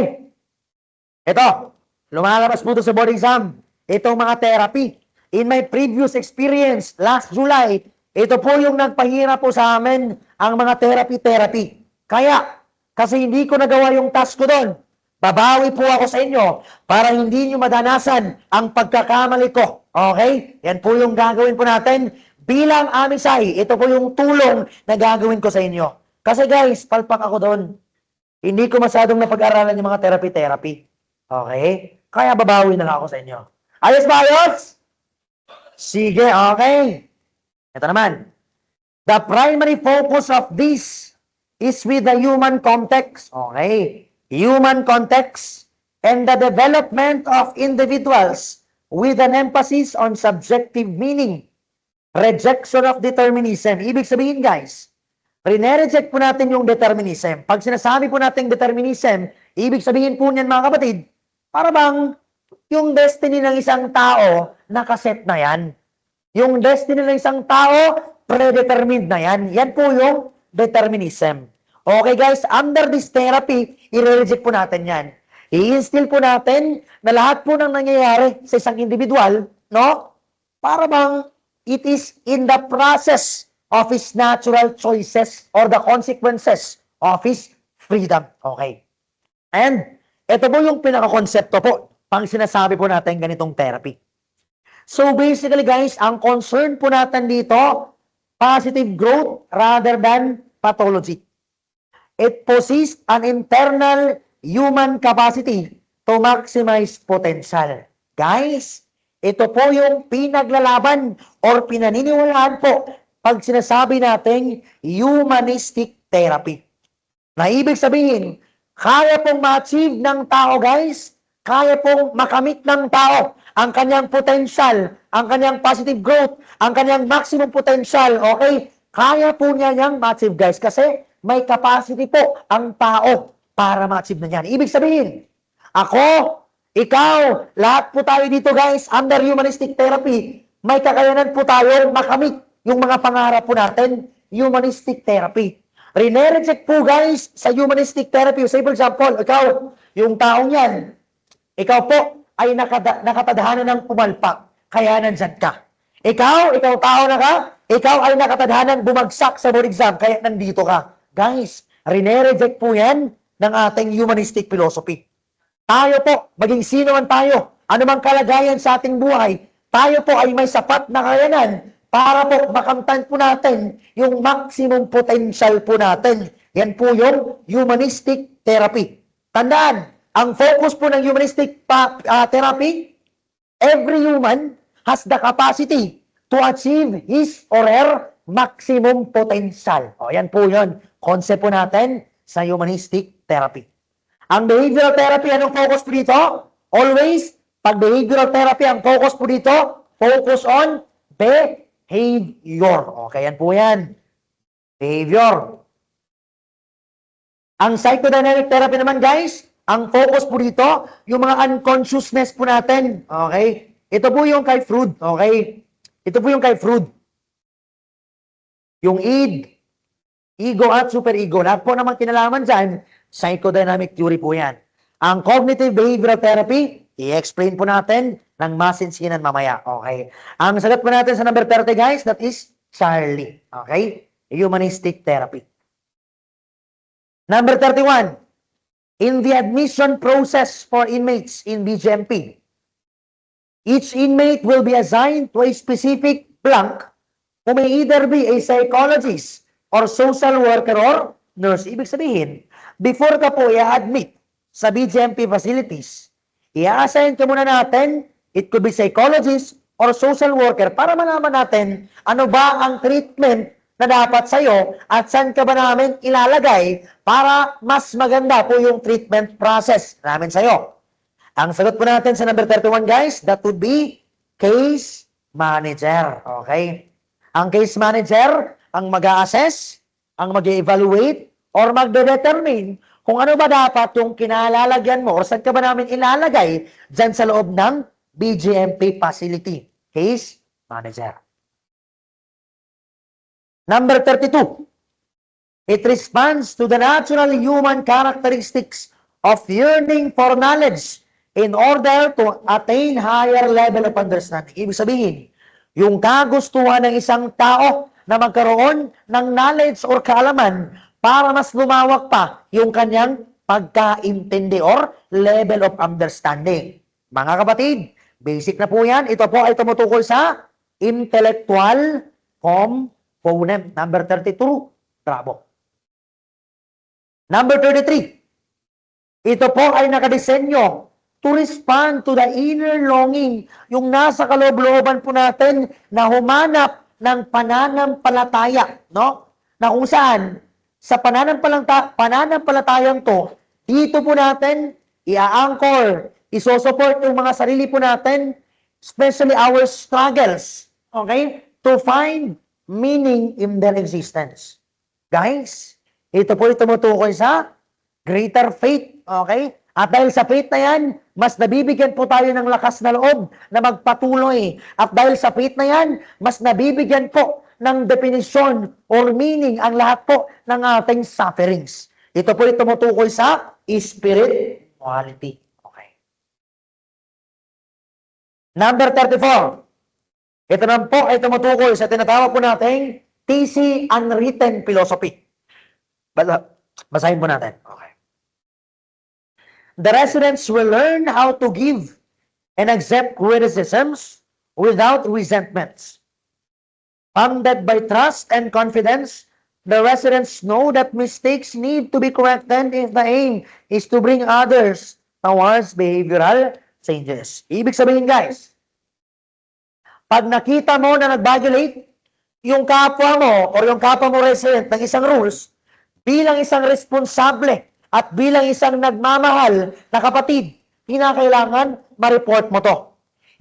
Ito, lumalabas po ito sa board exam. Itong mga therapy. In my previous experience, last July, Ito po yung nagpahirap po sa amin ang mga therapy. Kaya, kasi hindi ko nagawa yung task ko doon, babawi po ako sa inyo para hindi nyo madanasan ang pagkakamali ko. Okay? Yan po yung gagawin po natin bilang amisay. Ito po yung tulong na gagawin ko sa inyo. Kasi guys, palpak ako doon. Hindi ko masyadong napag-aralan yung mga therapy. Okay? Kaya babawi na lang ako sa inyo. Ayos ba, ayos? Sige, okay. Ito naman. The primary focus of this is with the human context. Okay. Human context and the development of individuals with an emphasis on subjective meaning. Rejection of determinism. Ibig sabihin, guys, reject po natin yung determinism. Pag sinasabi po natin determinism, ibig sabihin po niyan, mga kapatid, para bang yung destiny ng isang tao, nakaset na yan. Yung destiny ng isang tao, predetermined na yan. Yan po yung determinism. Okay guys, under this therapy, i-reject po natin yan. I-instill po natin na lahat po ng nangyayari sa isang individual, no? Para bang it is in the process of his natural choices or the consequences of his freedom. Okay. And ito po yung pinaka-konsepto po pang sinasabi po natin ganitong therapy. So basically guys, ang concern po natin dito, positive growth rather than pathology. It possesses an internal human capacity to maximize potential. Guys, ito po yung pinaglalaban or pinaniniwalaan po pag sinasabi natin humanistic therapy. Na ibig sabihin, kaya pong ma-achieve ng tao guys, kaya pong makamit ng tao ang kanyang potential, ang kanyang positive growth, ang kanyang maximum potential, okay? Kaya po niya niyang ma-achieve guys kasi may capacity po ang tao para ma-achieve na yan. Ibig sabihin, ako, ikaw, lahat po tayo dito guys, under humanistic therapy, may kakayanan po tayo makamit yung mga pangarap po natin, humanistic therapy. Reject po guys sa humanistic therapy. Say for example, ikaw, yung taong yan, ikaw po ay nakatadhana ng pumalpak, kaya nandyan ka. Ikaw tao na ka, ikaw ay nakatadhana ng bumagsak sa board exam, kaya nandito ka. Guys, reject po yan ng ating humanistic philosophy. Tayo po, maging sino man tayo, anumang kalagayan sa ating buhay, tayo po ay may sapat na kakayanan para po makamtan po natin yung maximum potential po natin. Yan po yung humanistic therapy. Tandaan, ang focus po ng humanistic therapy, every human has the capacity to achieve his or her maximum potential. O, yan po yun. Concept po natin sa humanistic therapy. Ang behavioral therapy, anong focus po dito? Always, pag behavioral therapy, ang focus po dito, focus on behavior. Okay, yan po yan. Behavior. Ang psychodynamic therapy naman, guys, ang focus po dito, yung mga unconsciousness po natin. Okay? Ito po yung kay Freud. Okay? Ito po yung kay Freud. Yung id, ego at superego. Lahat po naman kinalaman dyan, psychodynamic theory po yan. Ang cognitive behavioral therapy, i-explain po natin ng masinsinan mamaya. Okay? Ang sagot po natin sa number 30, guys, that is Charlie. Okay? Humanistic therapy. Number 31. In the admission process for inmates in BGMP, each inmate will be assigned to a specific blank who may either be a psychologist or social worker or nurse. Ibig sabihin, before ka po i-admit sa BGMP facilities, i-assign ka muna natin, it could be psychologist or social worker para malaman natin ano ba ang treatment na dapat sa'yo at saan ka ba namin ilalagay para mas maganda po yung treatment process namin sa'yo. Ang sagot po natin sa number 31, guys, that would be case manager. Okay? Ang case manager, ang mag-a-assess, ang mag-evaluate, or magde-determine kung ano ba dapat yung kinalalagyan mo or saan ka ba namin ilalagay dyan sa loob ng BGMP facility. Case manager. Number 32. It responds to the natural human characteristics of yearning for knowledge in order to attain higher level of understanding. Ibig sabihin, yung kagustuhan ng isang tao na magkaroon ng knowledge or kaalaman para mas lumawak pa yung kanyang pagkaintindi or level of understanding. Mga kapatid, basic na po yan. Ito po ay tumutukoy sa intellectual component. Number 32, bravo. Number 33, ito po ay nakadesenyo to respond to the inner longing, yung nasa kaloob-looban po natin na humanap ng pananampalataya, no? Na kung saan, sa pananampalatayang to, dito po natin, i-anchor, isosupport yung mga sarili po natin, especially our struggles, okay? To find meaning in their existence. Guys, ito po tumutukoy sa greater faith, okay? At dahil sa faith na yan, mas nabibigyan po tayo ng lakas na loob na magpatuloy. At dahil sa faith na yan, mas nabibigyan po ng definisyon or meaning ang lahat po ng ating sufferings. Ito po tumutukoy sa spirituality. Okay. Number 34. Ito naman po ay tumutukoy sa tinatawag po nating TC Unwritten Philosophy. Basahin po natin. Okay. The residents will learn how to give and accept criticisms without resentments. Founded by trust and confidence, the residents know that mistakes need to be corrected if the aim is to bring others towards behavioral changes. Ibig sabihin, guys, pag nakita mo na nag-violate yung kapwa mo or yung kapwa mo resident ng isang rules, bilang isang responsable at bilang isang nagmamahal na kapatid, kinakailangan ma-report mo to.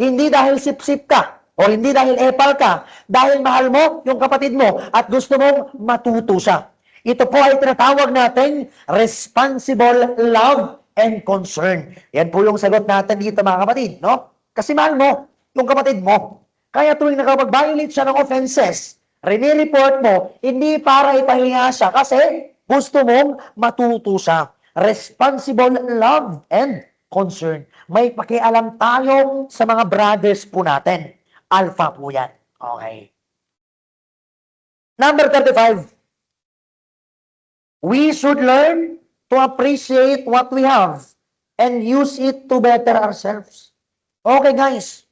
Hindi dahil sip-sip ka o hindi dahil epal ka, dahil mahal mo yung kapatid mo at gusto mong matuto siya. Ito po ay tinatawag natin responsible love and concern. Yan po yung sagot natin dito mga kapatid, no? Kasi mahal mo yung kapatid mo. Kaya tuwing nakapag-violate siya ng offenses, rinireport mo, hindi para ipahiya siya kasi gusto mong matuto siya. Responsible love and concern. May pakialam tayo sa mga brothers po natin. Alpha po yan. Okay. Number 35. We should learn to appreciate what we have and use it to better ourselves. Okay guys.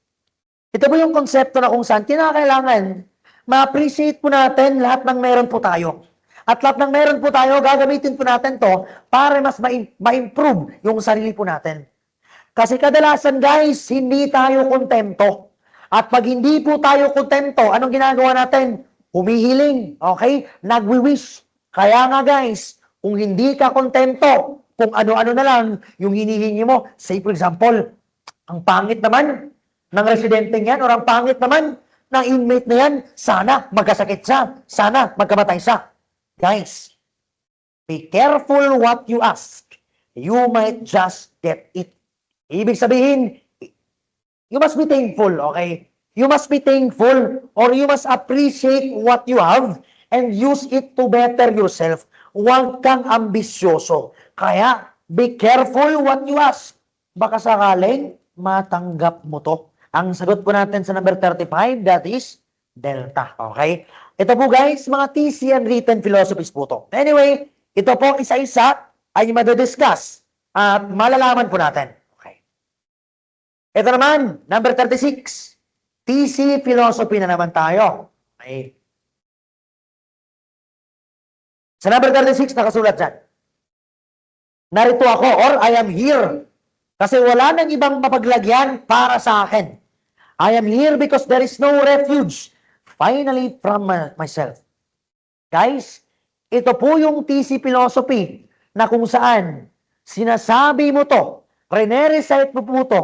Ito po yung konsepto na kung saan kinakailangan ma-appreciate po natin lahat ng meron po tayo. At lahat ng meron po tayo, gagamitin po natin to para mas ma-improve yung sarili po natin. Kasi kadalasan guys, hindi tayo kontento. At pag hindi po tayo kontento, anong ginagawa natin? Humihiling, okay? Nagwi-wish. Kaya nga guys, kung hindi ka kontento, kung ano-ano na lang yung hinihingi mo, say for example, ang pangit naman ng residente yan or ang pangit naman ng inmate na yan, sana magkasakit siya, sana magkamatay siya. Guys, be careful what you ask. You might just get it. Ibig sabihin, you must be thankful, okay? You must be thankful or you must appreciate what you have and use it to better yourself. Huwag kang ambisyoso. Kaya, be careful what you ask. Baka sakaling matanggap mo to. Ang sagot po natin sa number 35, that is Delta, okay? Ito po guys, mga TC Unwritten Philosophies po to. Anyway, ito po isa-isa ay madidiscuss at malalaman po natin. Okay. Ito naman, number 36. TC Philosophy na naman tayo. Okay. Sa number 36, nakasulat dyan. Narito ako or I am here. Kasi wala nang ibang mapaglagyan para sa akin. I am here because there is no refuge finally from myself. Guys, ito po yung TC Philosophy na kung saan sinasabi mo to, rene-recite mo po to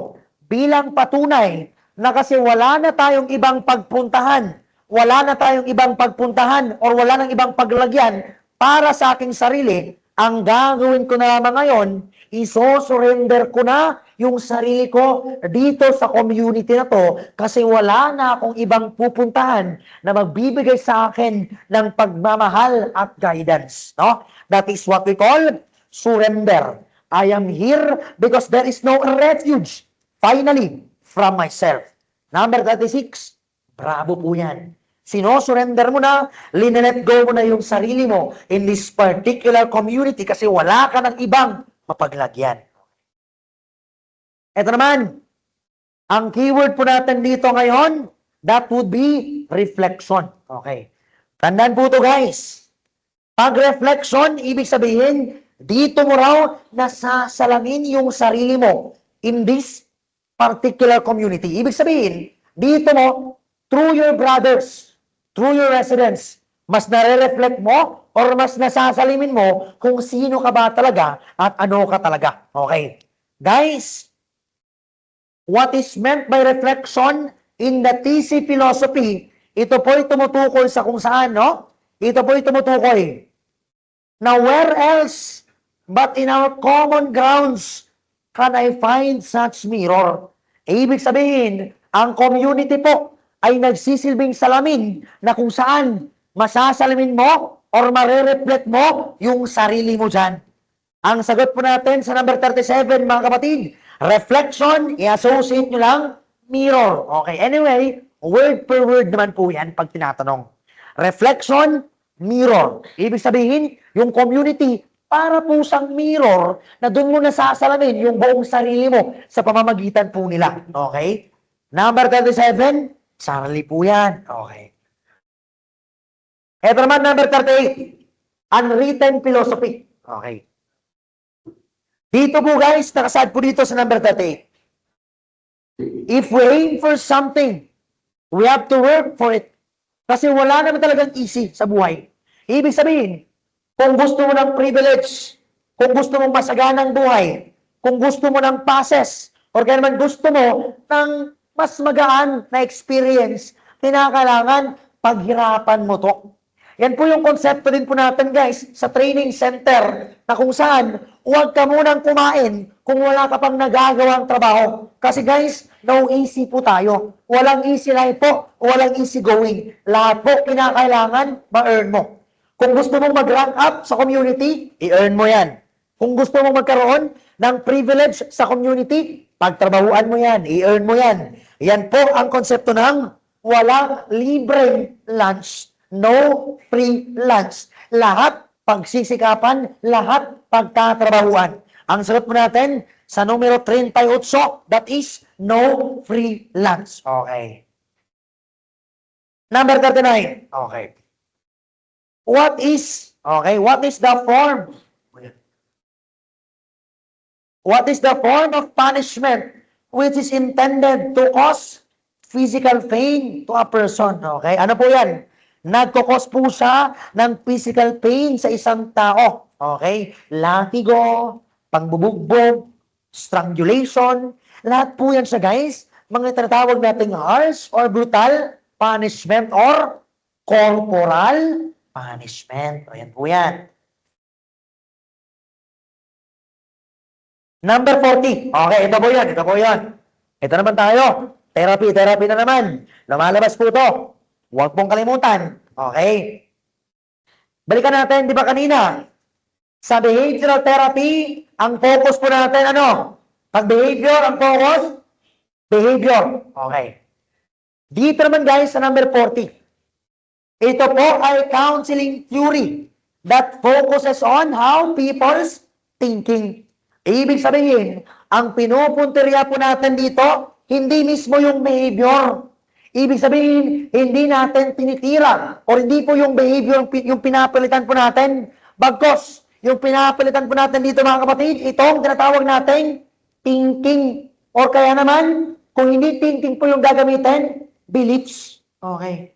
bilang patunay na kasi wala na tayong ibang pagpuntahan, wala na tayong ibang pagpuntahan or wala nang ibang paglagyan para sa aking sarili. Ang gagawin ko na lamang ngayon, iso-surrender ko na yung sarili ko dito sa community na to kasi wala na akong ibang pupuntahan na magbibigay sa akin ng pagmamahal at guidance. No? That is what we call surrender. I am here because there is no refuge, finally, from myself. Number 36, bravo po yan. Sinosurrender mo na, linelet go mo na yung sarili mo in this particular community kasi wala ka ng ibang mapaglagyan. Ito naman, ang keyword po natin dito ngayon, that would be reflection. Okay. Tandaan po ito guys. Pag reflection, ibig sabihin, dito mo raw nasasalamin yung sarili mo in this particular community. Ibig sabihin, dito mo, through your brothers, through your residents, mas nare-reflect mo or mas nasasalimin mo kung sino ka ba talaga at ano ka talaga. Okay. Guys, what is meant by reflection in the TC philosophy, ito po'y tumutukoy sa kung saan, no? Ito po'y tumutukoy na where else but in our common grounds can I find such mirror? Ibig sabihin, ang community po ay nagsisilbing salamin na kung saan masasalamin mo or marereflect mo yung sarili mo dyan. Ang sagot po natin sa number 37, mga kapatid, reflection, i-associate nyo lang, mirror. Okay, anyway, word per word naman po yan pag tinatanong. Reflection, mirror. Ibig sabihin, yung community, para po siyang mirror na doon mo nasasalamin yung buong sarili mo sa pamamagitan po nila. Okay? Number 37, sarili po yan. Okay. Ito naman, number 38, unwritten philosophy. Okay. Dito po guys, nakasad po dito sa number 38. If we aim for something, we have to work for it. Kasi wala naman talagang easy sa buhay. Ibig sabihin, kung gusto mo ng privilege, kung gusto mong masaganang buhay, kung gusto mo ng passes, or kaya naman gusto mo ng mas magaan na experience, kinakailangan paghirapan mo to. Yan po yung konsepto din po natin guys sa training center na kung saan huwag ka munang kumain kung wala ka pang nagagawang trabaho. Kasi guys, no easy po tayo. Walang easy life po, walang easy going. Lahat po kinakailangan ma-earn mo. Kung gusto mong mag-rank up sa community, i-earn mo yan. Kung gusto mong magkaroon ng privilege sa community, pagtrabahuan mo yan, i-earn mo yan. Yan po ang konsepto ng walang libreng lunch. No free lunch. Lahat pagsisikapan, lahat pagtatrabahuan. Ang sagot po natin sa numero 38, that is no free lunch. Okay. Number 39. Okay. What is the form? What is the form of punishment which is intended to cause physical pain to a person? Okay, ano po yan? Nagkukos po siya ng physical pain sa isang tao. Okay? Latigo, pangbubugbog, strangulation, lahat po yan siya guys. Mga tinatawag nating harsh or brutal punishment or corporal punishment. Ayan po yan. Number 40. Okay, ito po yan. Ito po yan. Ito naman tayo. Therapy na naman. Lumalabas po ito. Huwag pong kalimutan. Okay? Balikan natin, di ba kanina? Sa behavioral therapy, ang focus po natin, ano? Pag behavior, ang focus, behavior. Okay. Dito naman guys, sa number 40. Ito po ay counseling theory that focuses on how people's thinking. Ibig sabihin, ang pinupunteriya po natin dito, hindi mismo yung behavior. Ibig sabihin, hindi natin tinitira o hindi po yung behavior yung pinapalitan po natin. Bagkos, yung pinapalitan po natin dito mga kapatid, itong tinatawag natin thinking. Or kaya naman, kung hindi thinking po yung gagamitin, beliefs. Okay.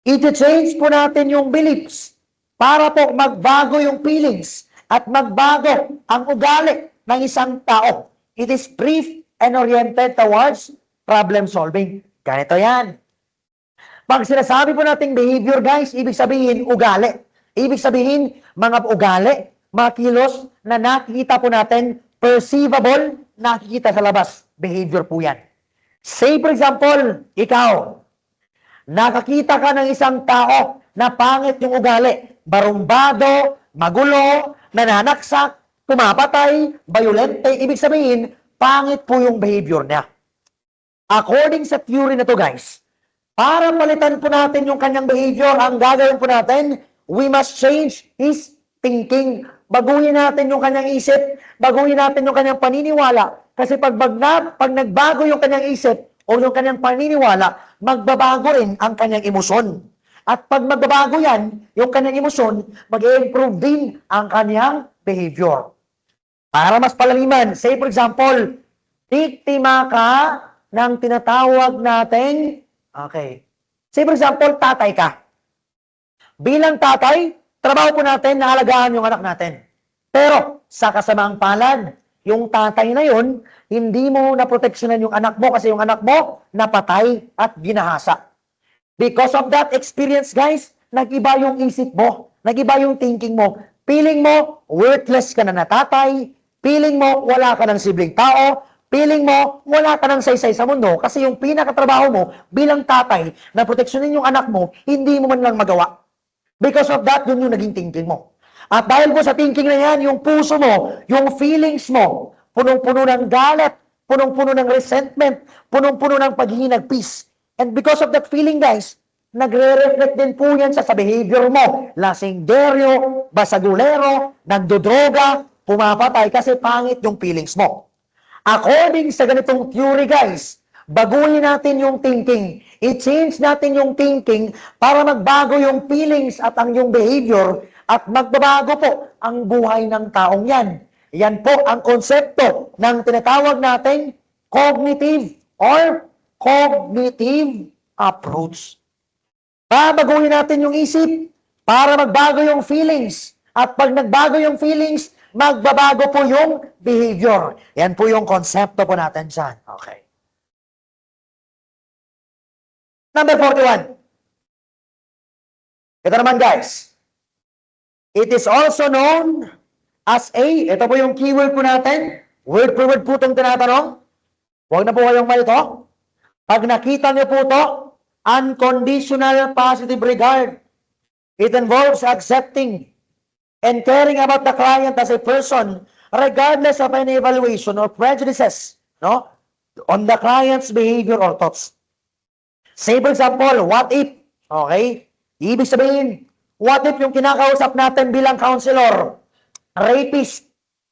I-change po natin yung beliefs para po magbago yung feelings at magbago ang ugali ng isang tao. It is brief and oriented towards problem solving. Ganito yan. Pag sinasabi po nating behavior, guys, ibig sabihin ugali. Ibig sabihin mga ugali, mga kilos na nakikita po natin, perceivable, nakikita sa labas. Behavior po yan. Say for example, ikaw, nakakita ka ng isang tao na pangit yung ugali. Barumbado, magulo, nananaksak, pumapatay, violente. Ibig sabihin, pangit po yung behavior niya. According sa theory na to guys, Para palitan po natin yung kanyang behavior, ang gagawin po natin, we must change his thinking. Baguhin natin yung kanyang isip, baguhin natin yung kanyang paniniwala. Kasi pag nagbago yung kanyang isip o yung kanyang paniniwala, magbabago rin ang kanyang emosyon. At pag magbabago yan, yung kanyang emosyon, mag-improve din ang kanyang behavior. Para mas palaliman, say for example, biktima ka ng tinatawag natin, okay. Say for example, tatay ka. Bilang tatay, trabaho po natin na alagaan yung anak natin. Pero sa kasamaang palad, yung tatay na yun, hindi mo naproteksyonan yung anak mo kasi yung anak mo napatay at ginahasa. Because of that experience, guys, nag-iba yung isip mo, nag-iba yung thinking mo. Feeling mo, worthless ka na natatay, feeling mo, wala ka ng sibling tao, feeling mo, wala ka ng saysay sa mundo kasi yung pinakatrabaho mo bilang tatay na proteksyonin yung anak mo, hindi mo man lang magawa. Because of that, yun yung naging thinking mo. At dahil po sa thinking na yan, yung puso mo, yung feelings mo, punong-puno ng galit, punong-puno ng resentment, punong-puno ng paghihinag-peace. And because of that feeling, guys, nagre-reflect din po yan sa behavior mo. Lasinggeryo, basagulero, nagdodroga, pumapatay kasi pangit yung feelings mo. According sa ganitong theory, guys, baguhin natin yung thinking. I-change natin yung thinking para magbago yung feelings at ang yung behavior at magbabago po ang buhay ng taong yan. Yan po ang konsepto ng tinatawag nating cognitive or cognitive approach. Babaguhin natin yung isip para magbago yung feelings. At pag nagbago yung feelings, magbabago po yung behavior. Yan po yung konsepto po natin dyan. Okay. Number 41. Ito naman, guys. It is also known as ito po yung keyword po natin. Word per word po itong tinatanong. Huwag na po kayong malito. Pag nakita niyo po ito, unconditional positive regard. It involves accepting and caring about the client as a person regardless of any evaluation or prejudices, no, on the client's behavior or thoughts. Say for example, what if, okay, ibig sabihin, what if yung kinakausap natin bilang counselor, rapist,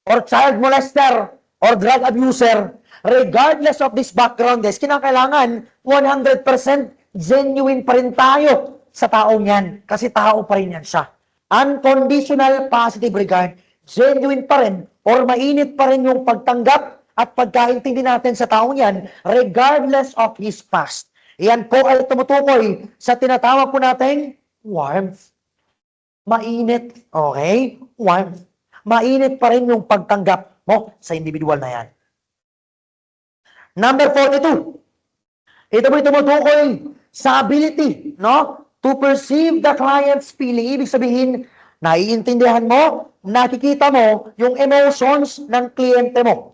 or child molester, or drug abuser, regardless of this background, guys, kinakailangan 100% genuine pa rin tayo sa taong yan. Kasi tao pa rin yan siya. Unconditional positive regard, genuine pa rin, or mainit pa rin yung pagtanggap at pagkaintindi natin sa taong yan, regardless of his past. Yan po ay tumutukoy sa tinatawag po nating warmth. Mainit, okay? Warmth. Mainit pa rin yung pagtanggap mo sa individual na yan. Number 42. Ito po tumutukoy sa ability, no? To perceive the client's feeling. Ibig sabihin, naiintindihan mo, nakikita mo yung emotions ng kliyente mo.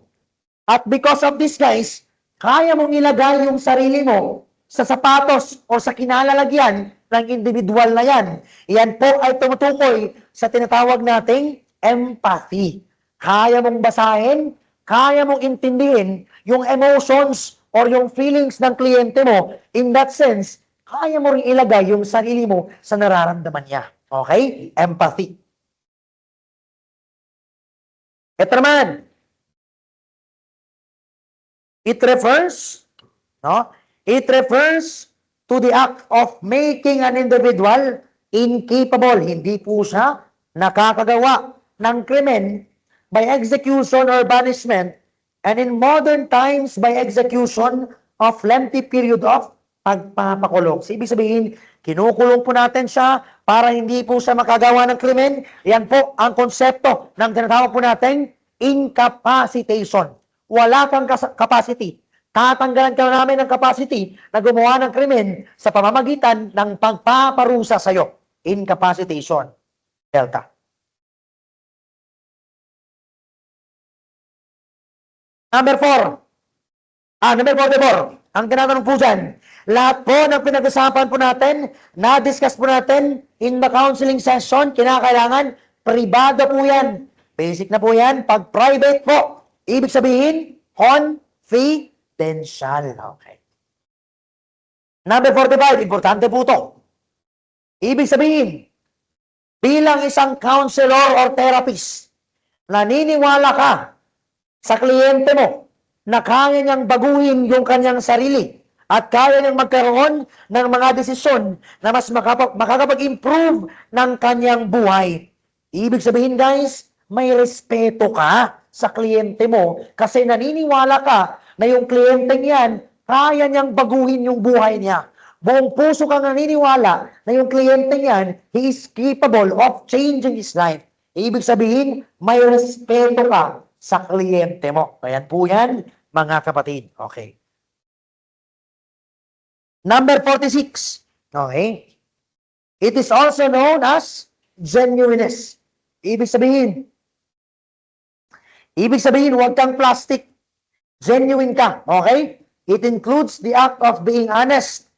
At because of this, guys, kaya mong ilagay yung sarili mo sa sapatos o sa kinalalagyan ng individual na yan. Yan po ay tumutukoy sa tinatawag nating empathy. Kaya mong basahin, kaya mong intindihin yung emotions or yung feelings ng kliyente mo. In that sense, kaya mo rin ilagay yung sarili mo sa nararamdaman niya. Okay? Empathy. Ito naman. It refers, no? It refers to the act of making an individual incapable. Hindi po siya nakakagawa ng krimen by execution or banishment, and in modern times by execution of lengthy period of pagpapakulong. So, ibig sabihin, kinukulong po natin siya para hindi po siya makagawa ng krimen. Yan po ang konsepto ng tinatawag po natin incapacitation. Wala kang capacity. Tatanggalan ka namin ng capacity na gumawa ng krimen sa pamamagitan ng pagpaparusa sa iyo. Incapacitation. Delta. Number 4. Number 44. Ang tinatanong po dyan, lahat po ng pinag-usapan po natin, na-discuss po natin in the counseling session, kinakailangan, privado po yan. Basic na po yan. Pag private po, ibig sabihin, confidential. Okay. Number 45, importante po ito. Ibig sabihin, bilang isang counselor or therapist, naniniwala ka sa kliyente mo na kaya niyang baguhin yung kanyang sarili at kaya niyang magkaroon ng mga desisyon na mas makakapag-improve ng kanyang buhay. Ibig sabihin guys, may respeto ka sa kliyente mo kasi naniniwala ka na yung kliyente niyan, kaya niyang baguhin yung buhay niya. Buong puso kang naniniwala na yung kliyente niyan, he is capable of changing his life. Ibig sabihin, may respeto ka sa kliyente mo. Ayan po yan, mga kapatid. Okay. Number 46. Okay. It is also known as genuineness. Ibig sabihin, huwag kang plastic. Genuine ka. Okay? It includes the act of being honest,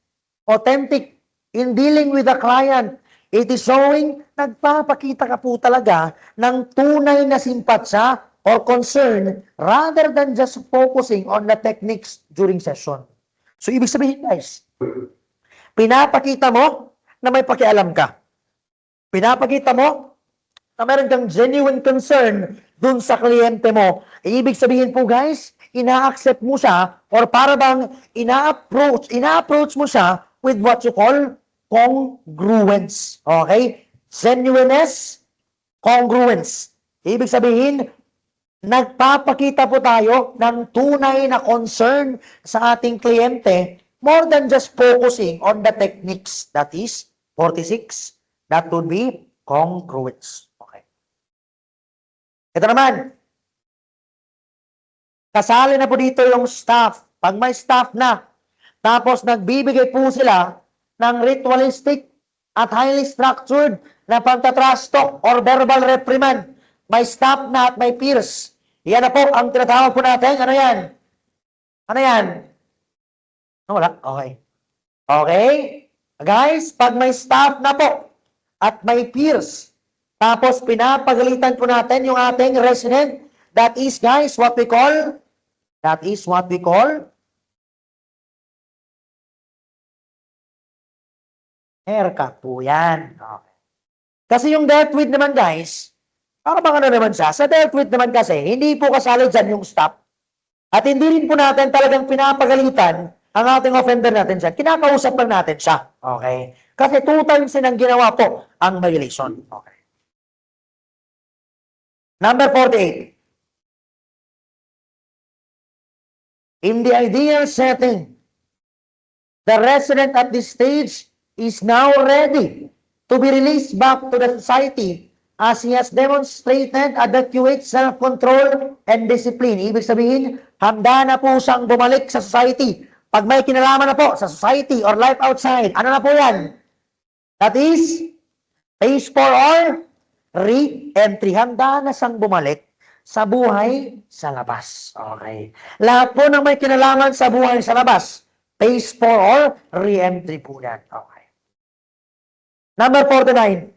authentic, in dealing with the client. It is showing, nagpapakita ka po talaga ng tunay na simpatsya or concern rather than just focusing on the techniques during session. So, ibig sabihin guys, pinapakita mo na may pakialam ka. Pinapakita mo na meron kang genuine concern dun sa kliyente mo. Ibig sabihin po guys, ina-accept mo siya or para bang ina-approach mo siya with what you call congruence. Okay? Genuineness, congruence. Ibig sabihin, nagpapakita po tayo ng tunay na concern sa ating kliyente more than just focusing on the techniques. That is 46. That would be congruence. Okay. Ito naman. Kasali na po dito yung staff. Pag may staff na, tapos nagbibigay po sila ng ritualistic at highly structured na pagtatrash talk or verbal reprimand. May staff na at may peers. Yan na po ang tinatawag po natin. Ano yan? Ano yan? Wala? Okay. Okay? Guys, pag may staff na po at may peers, tapos pinapagalitan po natin yung ating resident, that is, guys, what we call haircut po yan. Okay. Kasi yung dealt with naman, guys, para bang ano naman siya? Sa dealt with naman kasi, hindi po kasali dyan yung stop. At hindi rin po natin talagang pinapagalitan ang ating offender natin siya. Kinakausap lang natin siya. Okay? Kasi 2 times din ang ginawa po ang violation. Okay. Number 48. In the ideal setting, the resident at this stage is now ready to be released back to the society as he has demonstrated adequate self-control and discipline. Ibig sabihin, handa na po siyang bumalik sa society. Pag may kinalaman na po sa society or life outside, ano na po yan? That is, phase 4 or re-entry. Handa na siyang bumalik sa buhay sa labas. Okay. Lahat po ng may kinalaman sa buhay sa labas, phase 4 or re-entry po yan. Okay. Number 49.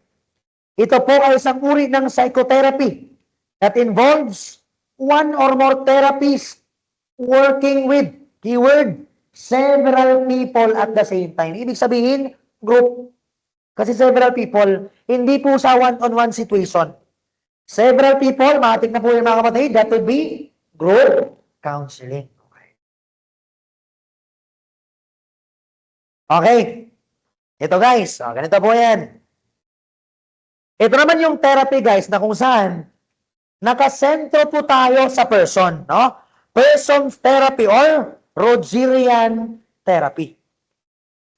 Ito po ay isang uri ng psychotherapy that involves one or more therapists working with, keyword, several people at the same time. Ibig sabihin, group. Kasi several people, hindi po sa one-on-one situation. Several people, matik na po yung mga kapatid, that would be group counseling. Okay. Ito guys, ganito po yan. Ito naman yung therapy guys na kung saan nakasentro po tayo sa person, no? Person therapy or Rogerian therapy.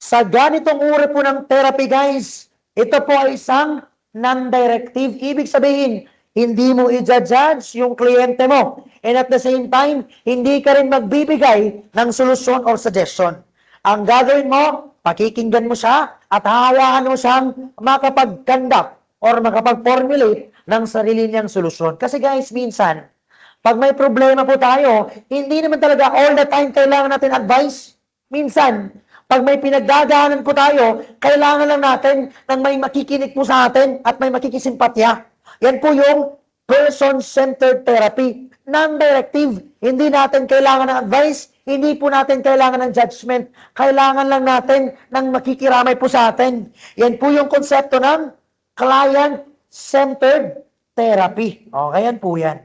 Sa ganitong uri po ng therapy guys, ito po ay isang non-directive. Ibig sabihin, hindi mo i-judge yung kliyente mo. And at the same time, hindi ka rin magbibigay ng solusyon or suggestion. Ang gagawin mo, pakikinggan mo siya at hahayaan mo siyang makapag-conduct or makapag-formulate ng sarili niyang solusyon. Kasi guys, minsan, pag may problema po tayo, hindi naman talaga all the time kailangan natin advice. Minsan, pag may pinagdadaanan po tayo, kailangan lang natin ng may makikinig po sa atin at may makikisimpatya. Yan po yung person-centered therapy. Non-directive. Hindi natin kailangan ng advice, hindi po natin kailangan ng judgment. Kailangan lang natin ng makikiramay po sa atin. Yan po yung konsepto ng client-centered therapy. Okay, yan po yan.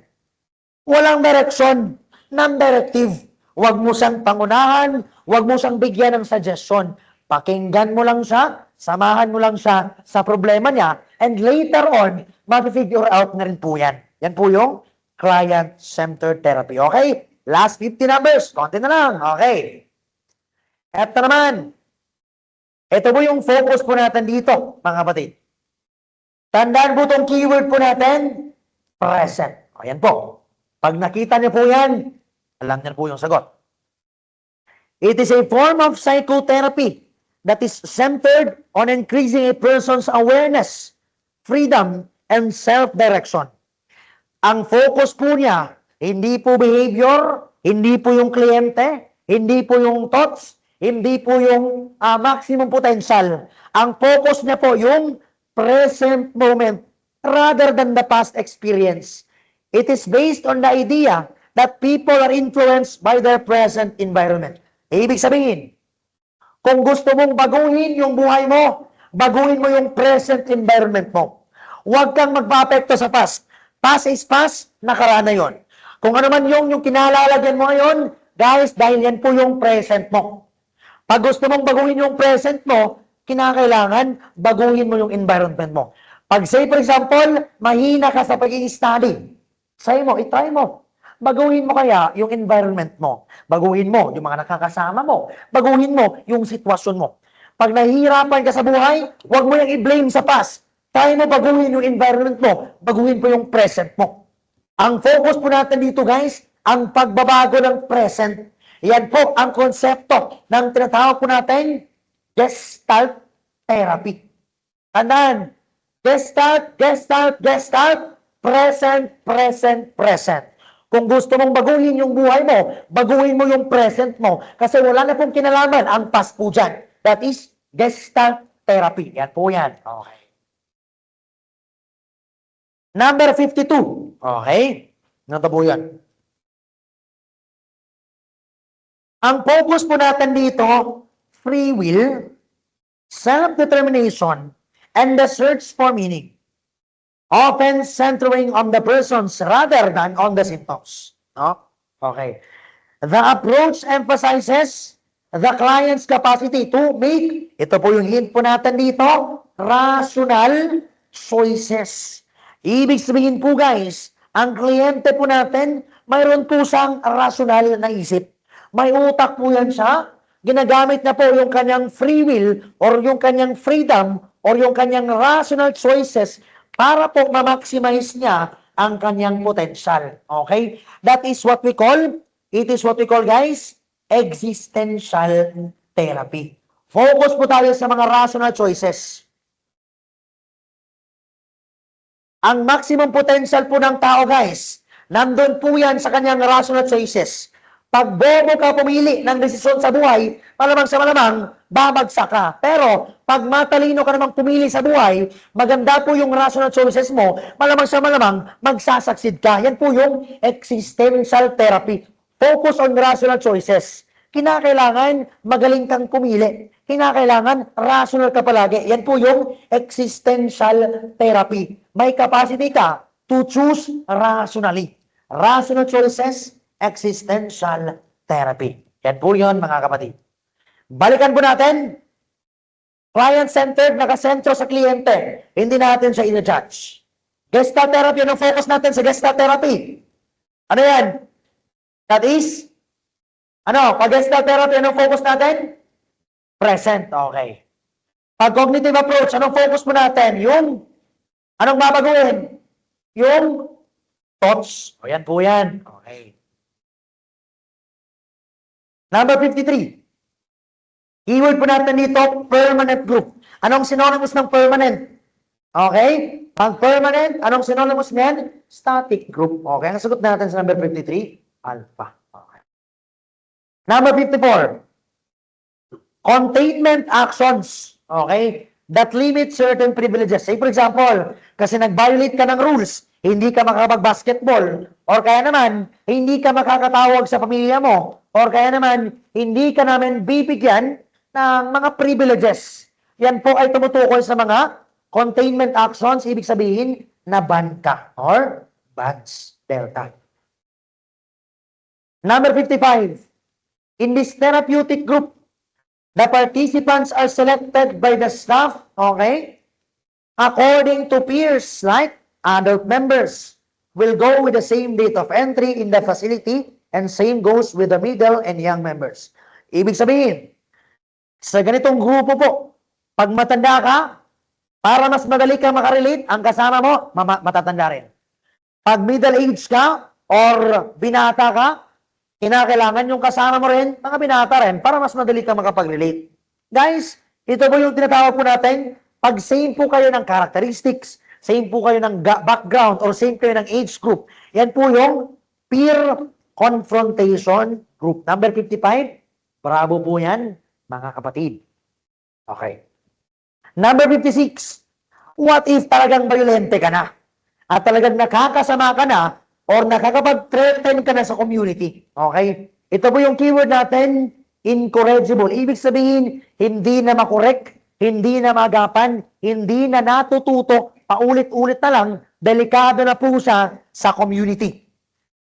Walang direksyon, non-directive. Huwag mo siyang pangunahan, huwag mo siyang bigyan ng suggestion. Pakinggan mo lang siya, samahan mo lang siya sa problema niya, and later on, ma-figure out na rin po yan. Yan po yung client-centered therapy. Okay? Last 50 numbers. Konti na lang. Okay. Eto naman. Ito po yung focus po natin dito, mga kapatid. Tandaan po itong keyword po natin, present. Ayan po. Pag nakita niyo po yan, alam niyo po yung sagot. It is a form of psychotherapy that is centered on increasing a person's awareness, freedom, and self-direction. Ang focus po niya, hindi po behavior, hindi po yung kliyente, hindi po yung thoughts, hindi po yung maximum potential. Ang focus niya po yung present moment rather than the past experience. It is based on the idea that people are influenced by their present environment. Ibig sabihin, kung gusto mong baguhin yung buhay mo, baguhin mo yung present environment mo. Huwag kang magpa-apekto sa past. Past is past, nakaraan na yun. Kung ano man yung kinalalagyan mo ngayon, guys, dahil yan po yung present mo. Pag gusto mong baguhin yung present mo, kinakailangan baguhin mo yung environment mo. Pag say, for example, mahina ka sa pag-i-study, say mo, itry mo. Baguhin mo kaya yung environment mo. Baguhin mo yung mga nakakasama mo. Baguhin mo yung sitwasyon mo. Pag nahihirapan ka sa buhay, huwag mo yung i-blame sa past. Try mo baguhin yung environment mo. Baguhin po yung present mo. Ang focus po natin dito, guys, ang pagbabago ng present. Yan po ang konsepto ng tinatawag po natin Gestalt therapy. Tandaan, Gestalt, present. Kung gusto mong baguhin yung buhay mo, baguhin mo yung present mo. Kasi wala na pong kinalaman ang past po dyan. That is Gestalt therapy. Yan po yan. Okay. Number 52. Okay. Ano po yan? Ang focus po natin dito, free will, self-determination, and the search for meaning. Often centering on the persons rather than on the symptoms. No? Okay. The approach emphasizes the client's capacity to make, ito po yung hint po natin dito, rational choices. Ibig sabihin po, guys, ang kliyente po natin, mayroon po siyang rational na isip. May utak po yan siya. Ginagamit na po yung kanyang free will or yung kanyang freedom or yung kanyang rational choices para po ma-maximize niya ang kanyang potential. Okay? That is what we call, guys, existential therapy. Focus po tayo sa mga rational choices. Ang maximum potential po ng tao, guys, nandun po yan sa kanyang rational choices. Pag bobo ka pumili ng desisyon sa buhay, malamang sa malamang, babagsak ka. Pero, pag matalino ka namang pumili sa buhay, maganda po yung rational choices mo, malamang sa malamang, magsasucceed ka. Yan po yung existential therapy. Focus on rational choices. Kinakailangan magaling kang pumili. Kinakailangan rational ka palagi. Yan po yung existential therapy. May capacity ka to choose rationally. Rational choices, existential therapy. Yan po yun, mga kapatid. Balikan po natin. Client-centered, nakasentro sa kliyente. Hindi natin siya ina-judge. Gestalt therapy, anong focus natin sa Gestalt therapy? Ano yan? That is, pag Gestalt therapy, anong focus natin? Present, okay. Pag cognitive approach, anong focus mo natin? Anong babaguhin? Yung thoughts. O yan po yan. Okay. Number 53. Keyword po natin dito, permanent group. Anong synonymous ng permanent? Okay? Pag permanent, anong synonymous niyan? Static group. Okay? Ang sagot natin sa number 53, alpha. Okay. Number 54. Containment actions. Okay? that limit certain privileges. Say for example, kasi nag-violate ka ng rules, hindi ka makakapag-basketball, or kaya naman, hindi ka makakatawag sa pamilya mo, or kaya naman, hindi ka namin bibigyan ng mga privileges. Yan po ay tumutukoy sa mga containment actions, ibig sabihin, na ban ka, or bans, delta. Number 55, in this therapeutic group, the participants are selected by the staff, okay, according to peers like adult members will go with the same date of entry in the facility and same goes with the middle and young members. Ibig sabihin, sa ganitong grupo po, pag matanda ka, para mas madali ka makarelate, ang kasama mo, matatanda rin. Pag middle age ka or binata ka, kinakailangan yung kasama mo rin, mga binata rin, para mas madali ka makapag-relate. Guys, ito po yung tinatawag po natin, pag same po kayo ng characteristics, same po kayo ng background, or same kayo ng age group, yan po yung peer confrontation group. Number 55, bravo po yan, mga kapatid. Okay. Number 56, what if talagang violente ka na? At talagang nakakasama ka na or nakakapag-threaten ka na sa community. Okay? Ito po yung keyword natin, incorrigible. Ibig sabihin, hindi na makorek, hindi na magapan, hindi na natututo, paulit-ulit na lang, delikado na po siya sa community.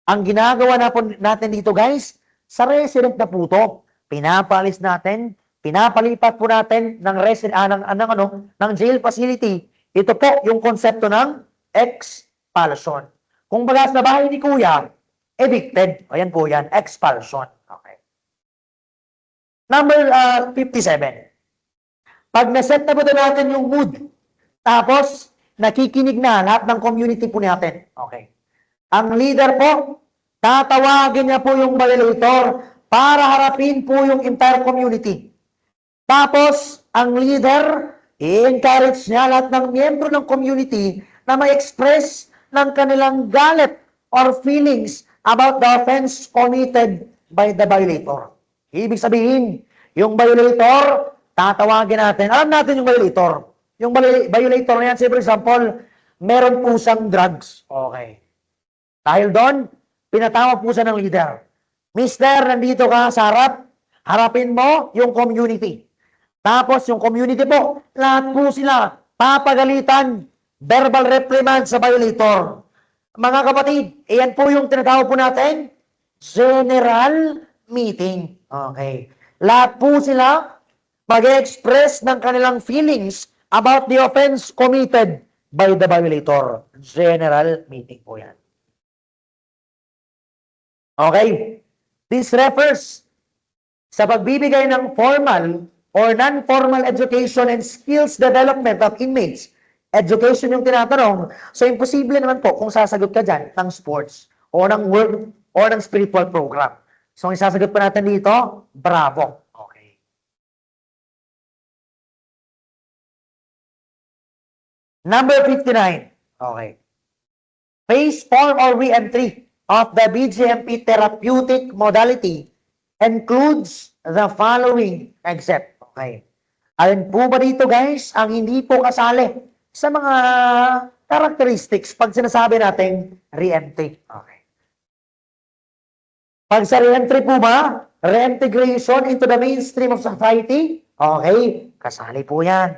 Ang ginagawa na po natin dito guys, sa resident na po ito, pinapalis natin, pinapalipat po natin ng ng jail facility. Ito po yung konsepto ng expulsion. Kung baga sa bahay ni Kuya, evicted. Ayan po yan, expulsion. Okay. Number 57. Pag naset na po natin yung mood, tapos nakikinig na lahat ng community po natin. Okay. Ang leader po, tatawagin niya po yung violator para harapin po yung entire community. Tapos, ang leader, i-encourage niya lahat ng miyembro ng community na ma-express ng kanilang galit or feelings about the offense committed by the violator. Ibig sabihin, yung violator, tatawagin natin. Alam natin yung violator. Yung violator na yan, say for example, meron po siyang drugs. Okay. Dahil doon, pinatawag po siya ng leader. Mister, nandito ka sa harap, harapin mo yung community. Tapos yung community po, lahat po sila papagalitan, verbal reprimand sa violator. Mga kapatid, iyan po yung tinatawag po natin, general meeting. Okay. Lahat po sila mag-express ng kanilang feelings about the offense committed by the violator. General meeting po yan. Okay. This refers sa pagbibigay ng formal or non-formal education and skills development of inmates. Education yung tinatanong. So, imposible naman po kung sasagot ka dyan ng sports o ng work o ng spiritual program. So, ang isasagot pa natin dito, bravo. Okay. Number 59. Okay. Phase 4 or re-entry of the BGMP therapeutic modality includes the following except. Okay. Alin po ba dito guys, ang hindi po kasali sa mga characteristics pag sinasabi natin re-entry. Okay. Pag sa re-entry po ba, reintegration into the mainstream of society, okay, kasali po yan.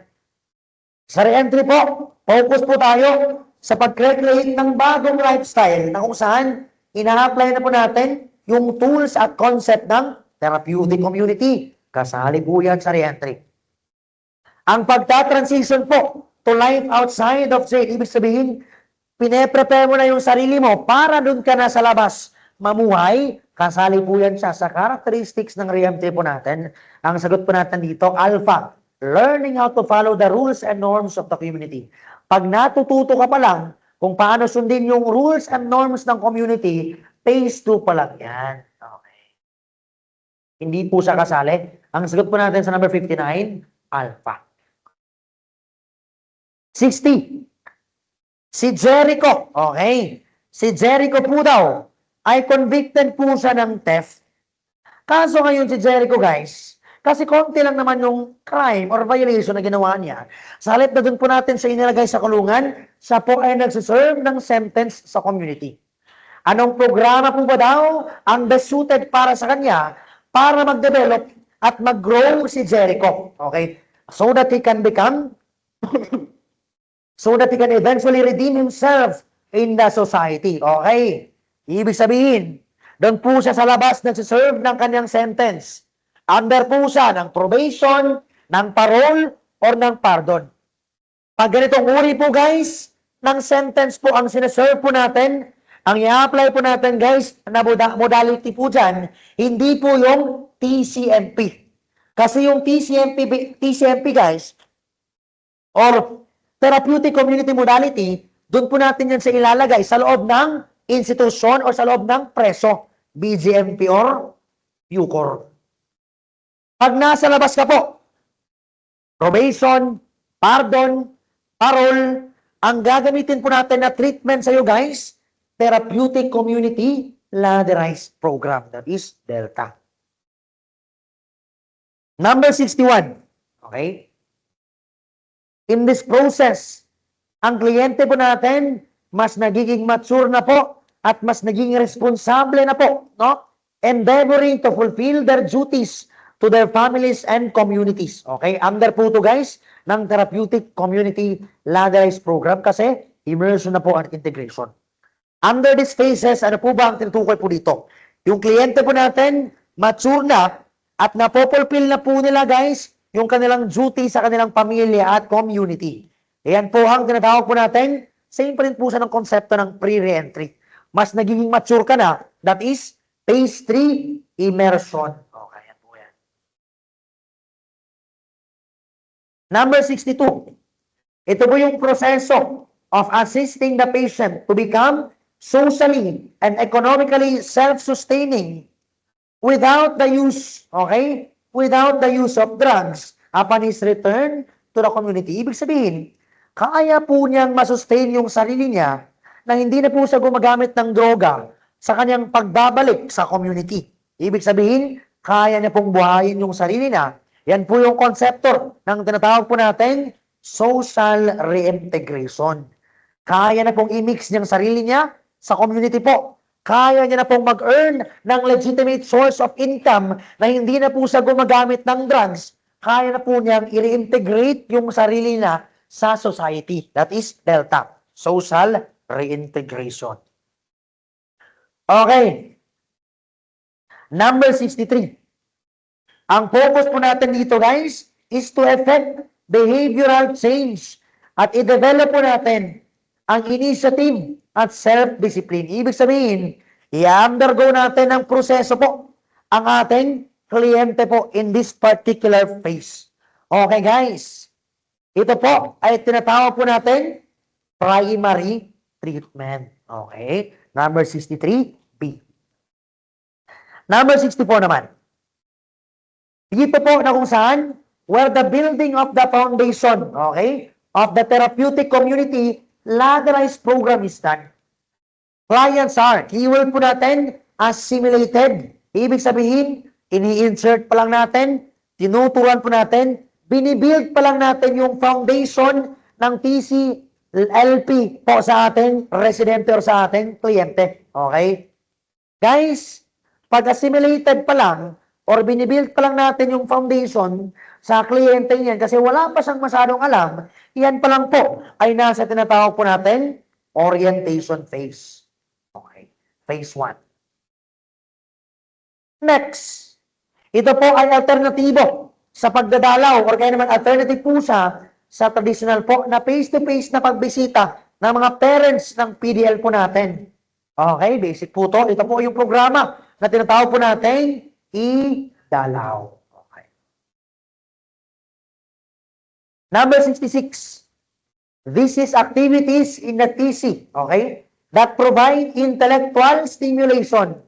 Sa re-entry po, focus po tayo sa pag-create ng bagong lifestyle na kung saan ina-apply na po natin yung tools at concept ng therapeutic community. Kasali po yan sa re-entry. Ang pagta-transition po to life outside of jail, ibig sabihin, pine-prepare mo na yung sarili mo para doon ka na sa labas mamuhay. Kasali po yan siya sa characteristics ng re-entry po natin. Ang sagot po natin dito, alpha, learning how to follow the rules and norms of the community. Pag natututo ka pa lang kung paano sundin yung rules and norms ng community, phase 2 pa lang yan. Okay. Hindi po siya kasali. Ang sagot po natin sa number 59, alpha. 60. Si Jericho, okay. Si Jericho po daw ay convicted po siya ng theft. Kaso ngayon si Jericho guys, Kasi konti lang naman yung crime or violation na ginawa niya. Sa halip na doon po natin siya inilagay sa kulungan, siya po ay nagsiserve ng sentence sa community. Anong programa po ba daw ang best suited para sa kanya para mag-develop at mag-grow si Jericho? Okay? So that he can become, so that he can eventually redeem himself in the society. Okay? Ibig sabihin, doon po siya sa labas nagsiserve ng kanyang sentence. Under po siya ng probation, ng parole, or ng pardon. Pag ganitong uri po guys, ng sentence po ang sineserve po natin, ang i-apply po natin guys, na modality po dyan, hindi po yung TCMP. Kasi yung TCMP guys, or Therapeutic Community Modality, doon po natin yan sa ilalagay sa loob ng institusyon o sa loob ng preso, BGMP or PUCOR. Pag nasa labas ka po, probation, pardon, parole, ang gagamitin po natin na treatment sa iyo guys, Therapeutic Community Ladderized Program, that is DELTA. Number 61, okay? In this process, ang kliyente po natin, mas nagiging mature na po at mas naging responsable na po, no? Endeavoring to fulfill their duties to their families and communities. Okay? Under po ito guys, ng Therapeutic Community Ladderized Program kasi immersion na po at integration. Under these phases, ano po ba ang tinutukoy po dito? Yung kliyente po natin, mature na at napopulfill na po nila guys, yung kanilang duty sa kanilang pamilya at community. Ayan po ang tinatawag po natin, same pa rin po siya ng konsepto ng pre-reentry. Mas nagiging mature ka na, that is phase 3, immersion. Okay, yan po yan. Number 62. Ito po yung proseso of assisting the patient to become socially and economically self-sustaining without the use, okay? Without the use of drugs upon his return to the community. Ibig sabihin, kaya po niyang masustain yung sarili niya na hindi na po siya gumagamit ng droga sa kanyang pagbabalik sa community. Ibig sabihin, kaya niya pong buhayin yung sarili niya. Yan po yung konsepto ng tinatawag po natin social reintegration. Kaya na pong i-mix niyang sarili niya sa community po. Kaya niya na pong mag-earn ng legitimate source of income na hindi na po siya gumagamit ng drugs. Kaya na po niyang i-reintegrate yung sarili niya sa society. That is DELTA, social reintegration. Okay. Number 63. Ang focus po natin dito guys is to effect behavioral change at i-develop po natin ang initiative at self-discipline. Ibig sabihin, i-undergo natin ang proseso po ang ating kliyente po in this particular phase. Okay guys, ito po ay tinatawag po natin primary treatment. Okay, number 63B. Number 64 naman. Dito po na kung saan, where the building of the foundation, okay, of the therapeutic community ladderized program is done. Clients are, keyword po natin, assimilated. Ibig sabihin, ini-insert pa lang natin, tinuturuan po natin, binibuild pa lang natin yung foundation ng TCLP po sa ating residente or sa ating kliyente. Okay? Guys, pag assimilated pa lang, or binibuild pa lang natin yung foundation sa kliyente niyan kasi wala pa siyang masyadong alam, yan pa lang po ay nasa tinatawag po natin orientation phase. Okay. Phase 1. Next, ito po ay alternatibo sa pagdadalaw or kaya naman alternative po siya sa traditional po na face-to-face na pagbisita ng mga parents ng PDL po natin. Okay, basic po to. Ito po yung programa na tinatawag po natin i-dalaw. Okay. Number 66. This is activities in the TC, okay, that provide intellectual stimulation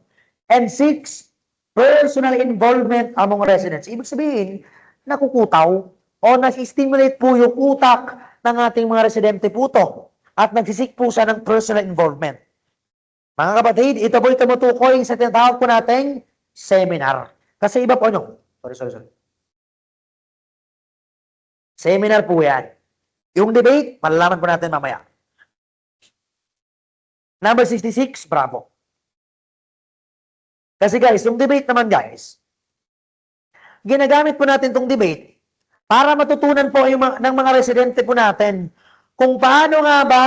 and seeks personal involvement among residents. Ibig sabihin, nakukutaw o nasi-stimulate po yung utak ng ating mga residente po to at nagsisik po siya ng personal involvement. Mga kapatid, ito po yung tumutukoy sa tinatawag po natin seminar. Kasi iba po, ano? Sorry. Seminar po yan. Yung debate, malalaman po natin mamaya. Number 66, bravo. Kasi guys, yung debate naman guys, ginagamit po natin itong debate para matutunan po yung ng mga residente po natin kung paano nga ba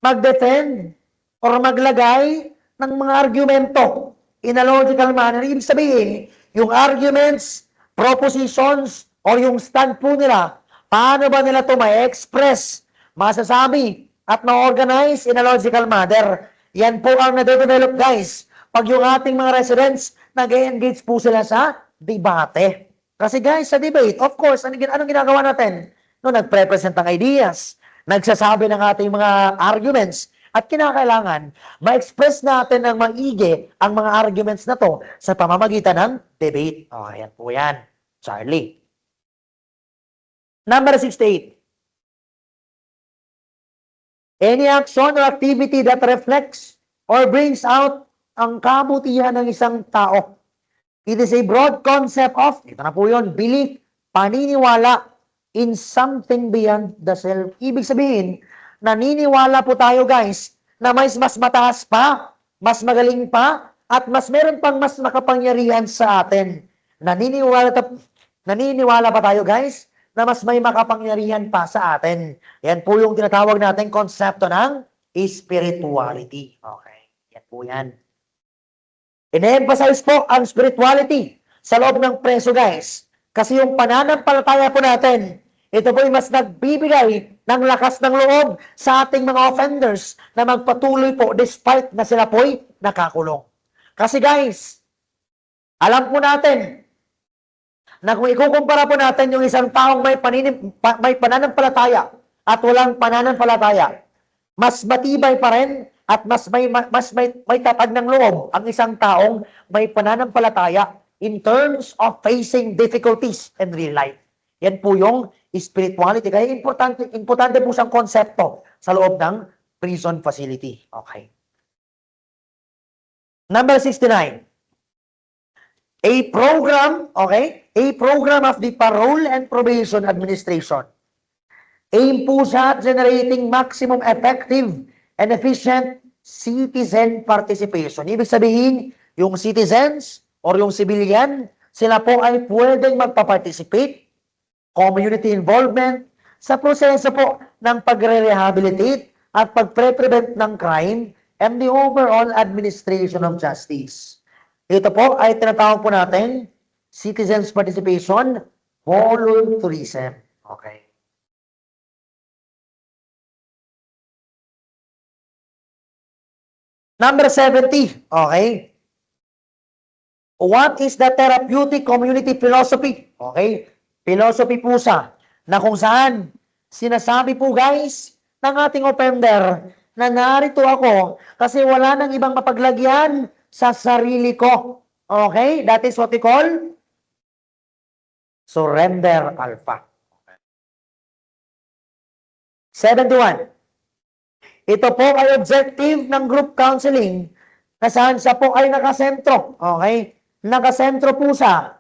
mag-defend or maglagay ng mga argumento in a logical manner. Ibig sabihin, yung arguments, propositions, or yung stand po nila, paano ba nila ito ma-express, masasabi, at ma-organize in a logical manner. Yan po ang nade-develop guys. Pag yung ating mga residents, nag-engage po sila sa debate. Kasi guys, sa debate, of course, anong ginagawa natin? No, nagpre-present ng ideas, nagsasabi ng ating mga arguments, at kinakailangan, ma-express natin ng maigi ang mga arguments na to sa pamamagitan ng debate. O, yan po yan. Charlie. Number 68. Any action or activity that reflects or brings out ang kabutihan ng isang tao. It is a broad concept of, ito na po yun, belief, paniniwala in something beyond the self. Ibig sabihin, naniniwala po tayo guys, na mas mataas pa, mas magaling pa, at mas meron pang mas makapangyarihan sa atin. Naniniwala pa tayo guys, na mas may makapangyarihan pa sa atin. Yan po yung tinatawag natin konsepto ng spirituality. Okay, yan po yan. Ine-emphasize po ang spirituality sa loob ng preso guys. Kasi yung pananampalataya po natin, ito po ay mas nagbibigay ng lakas ng loob sa ating mga offenders na magpatuloy po despite na sila po'y nakakulong. Kasi guys, alam po natin na kung ikukumpara po natin yung isang taong may pananampalataya at walang pananampalataya, mas matibay pa rin at mas may tatag ng loob ang isang taong may pananampalataya in terms of facing difficulties in real life. Yan po yung spirituality. Kaya importante po siyang konsepto sa loob ng prison facility. Okay. Number 69. A program, okay? A program of the Parole and Probation Administration. Aim po siya at generating maximum effective and efficient citizen participation. Ibig sabihin, yung citizens or yung civilian, sila po ay pwedeng magpa-participate, community involvement, sa proseso po ng pagre-rehabilitate at pagpre-prevent ng crime and the overall administration of justice. Ito po ay tinatawag po natin citizens participation, volunteerism. Okay. Number 70. Okay. What is the therapeutic community philosophy? Okay. Philosophy po siya na kung saan sinasabi po guys ng ating offender na narito ako kasi wala nang ibang mapaglagyan sa sarili ko. Okay? That is what we call surrender alpha. 71. Ito po ay objective ng group counseling na saan siya po ay nakasentro. Okay? Nakasentro po siya.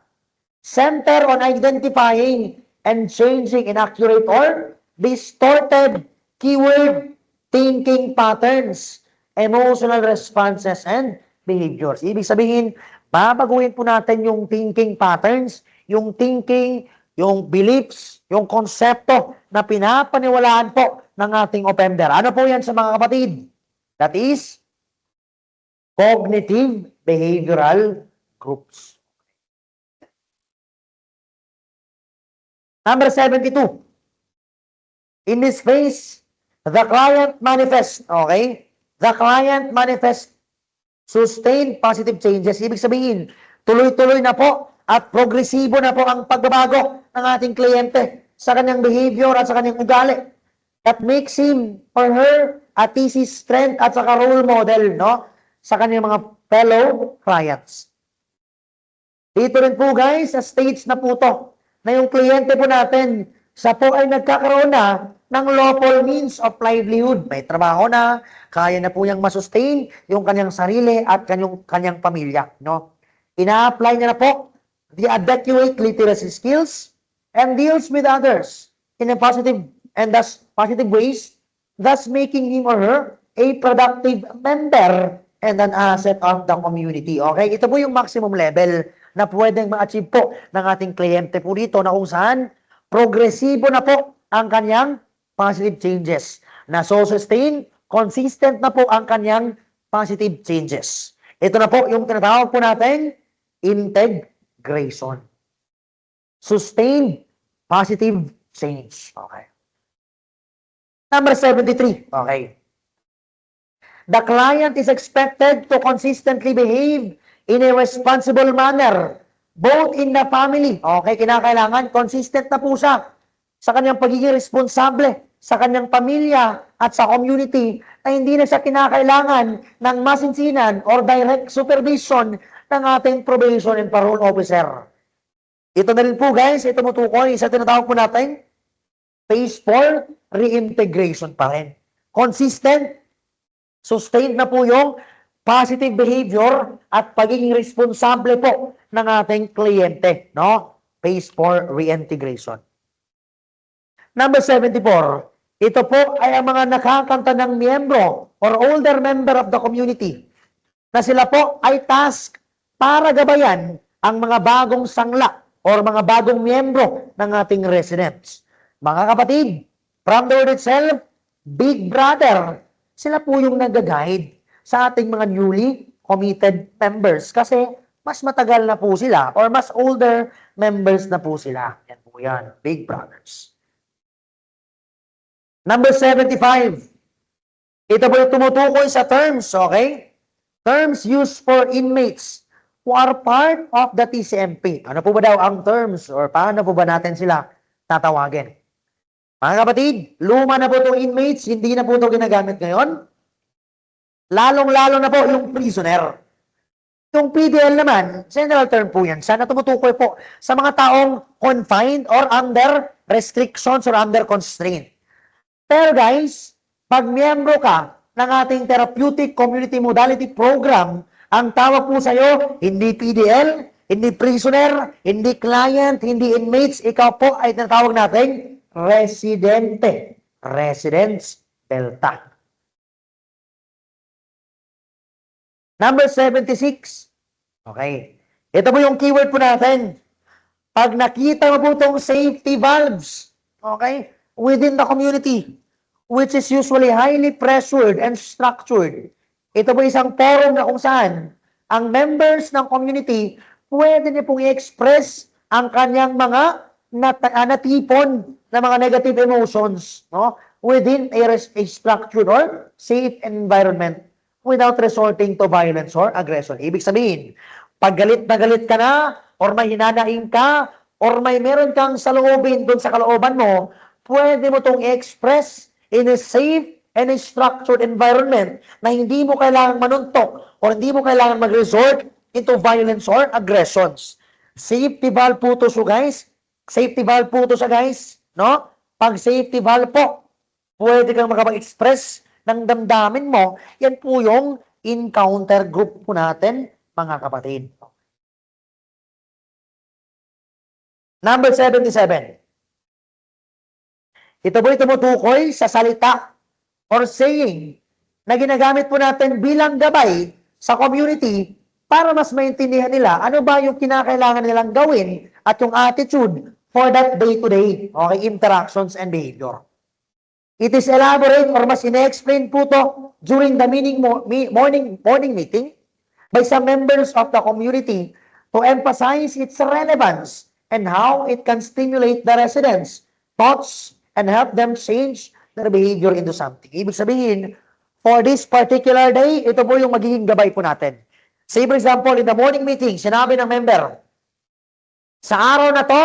Center on identifying and changing inaccurate or distorted keyword thinking patterns, emotional responses, and behaviors. Ibig sabihin, babaguhin po natin yung thinking patterns, yung thinking, yung beliefs, yung konsepto na pinapaniwalaan po ng ating offender. Ano po yan sa mga kapatid? That is cognitive behavioral groups. Number 72. In this phase, the client manifests, okay? The client manifests sustained positive changes. Ibig sabihin, tuloy-tuloy na po at progresibo na po ang pagbabago ng ating kliyente sa kanyang behavior at sa kanyang ugali. That makes him or her a thesis strength at saka role model, no? Sa kanyang mga fellow clients. Dito rin po guys, sa stage na po to, na yung kliyente po natin, sa po ay nagkakaroon na ng lawful means of livelihood. May trabaho na, kaya na po niyang masustain yung kanyang sarili at kanyang pamilya. No? Ina-apply niya na po the adequate literacy skills and deals with others in a positive and thus positive ways, thus making him or her a productive member and an asset of the community. Okay? Ito po yung maximum level na pwedeng ma-achieve po ng ating kliyente po dito na kung saan progresibo na po ang kanyang positive changes. Na so sustain, consistent na po ang kanyang positive changes. Ito na po yung tinatawag po natin integration. Sustained positive change. Okay. Number 73. Okay. The client is expected to consistently behave in a responsible manner, both in the family. Okay, kinakailangan, consistent na po siya sa kanyang pagiging responsable sa kanyang pamilya at sa community na hindi na siya kinakailangan ng masinsinan or direct supervision ng ating probation and parole officer. Ito na rin po guys, ito tumutukoy sa tinatawag po natin phase 4, reintegration pa rin. Consistent, sustained na po yung positive behavior at pagiging responsable po ng ating kliyente. No? Phase 4, reintegration. Number 74, ito po ay ang mga nakakanta ng miyembro or older member of the community na sila po ay task para gabayan ang mga bagong sangla or mga bagong miyembro ng ating residents. Mga kapatid, from the word itself, Big Brother, sila po yung nag-guide sa ating mga newly committed members kasi mas matagal na po sila or mas older members na po sila. Yan po yan, Big Brothers. Number 75. Ito po yung tumutukoy sa terms, okay? Terms used for inmates who are part of the TCMP. Ano po ba daw ang terms or paano po ba natin sila tatawagin? Mga kapatid, luma na po itong inmates, hindi na po ito ginagamit ngayon. Lalong-lalo na po yung prisoner. Yung PDL naman, general term po yan. Sana tumutukoy po sa mga taong confined or under restrictions or under constraint. Pero guys, pag miyembro ka ng ating therapeutic community modality program, ang tawag po sa'yo, hindi PDL, hindi prisoner, hindi client, hindi inmates, ikaw po ay tinatawag natin residente. Residence Delta. Number 76. Okay. Ito po yung keyword po natin. Pag nakita mo po itong safety valves, okay, within the community, which is usually highly pressured and structured. Ito po isang forum na kung saan ang members ng community pwede niya pong i-express ang kanyang mga natipon na mga negative emotions, no, within a structured or safe environment without resorting to violence or aggression. Ibig sabihin, pag galit na galit ka na, or may hinanaing ka, or may meron kang saloobin doon sa kalooban mo, pwede mo itong i-express in a safe and a structured environment na hindi mo kailangang manuntok or hindi mo kailangan mag-resort into violence or aggressions. Safety valve po ito so guys. Safety valve po ito sa guys. No? Pag safety valve po, pwede kang makapag-express ng damdamin mo. Yan po yung encounter group po natin, mga kapatid. Number 77. Ito po tumutukoy sa salita or saying na ginagamit po natin bilang gabay sa community para mas maintindihan nila ano ba yung kinakailangan nilang gawin at yung attitude for that day-to-day interactions and behavior. It is elaborate or mas ine-explain po to during the morning meeting by some members of the community to emphasize its relevance and how it can stimulate the residents' thoughts and help them change their behavior into something. Ibig sabihin, for this particular day, ito po yung magiging gabay po natin. Say for example, in the morning meeting, sinabi ng member, sa araw na to,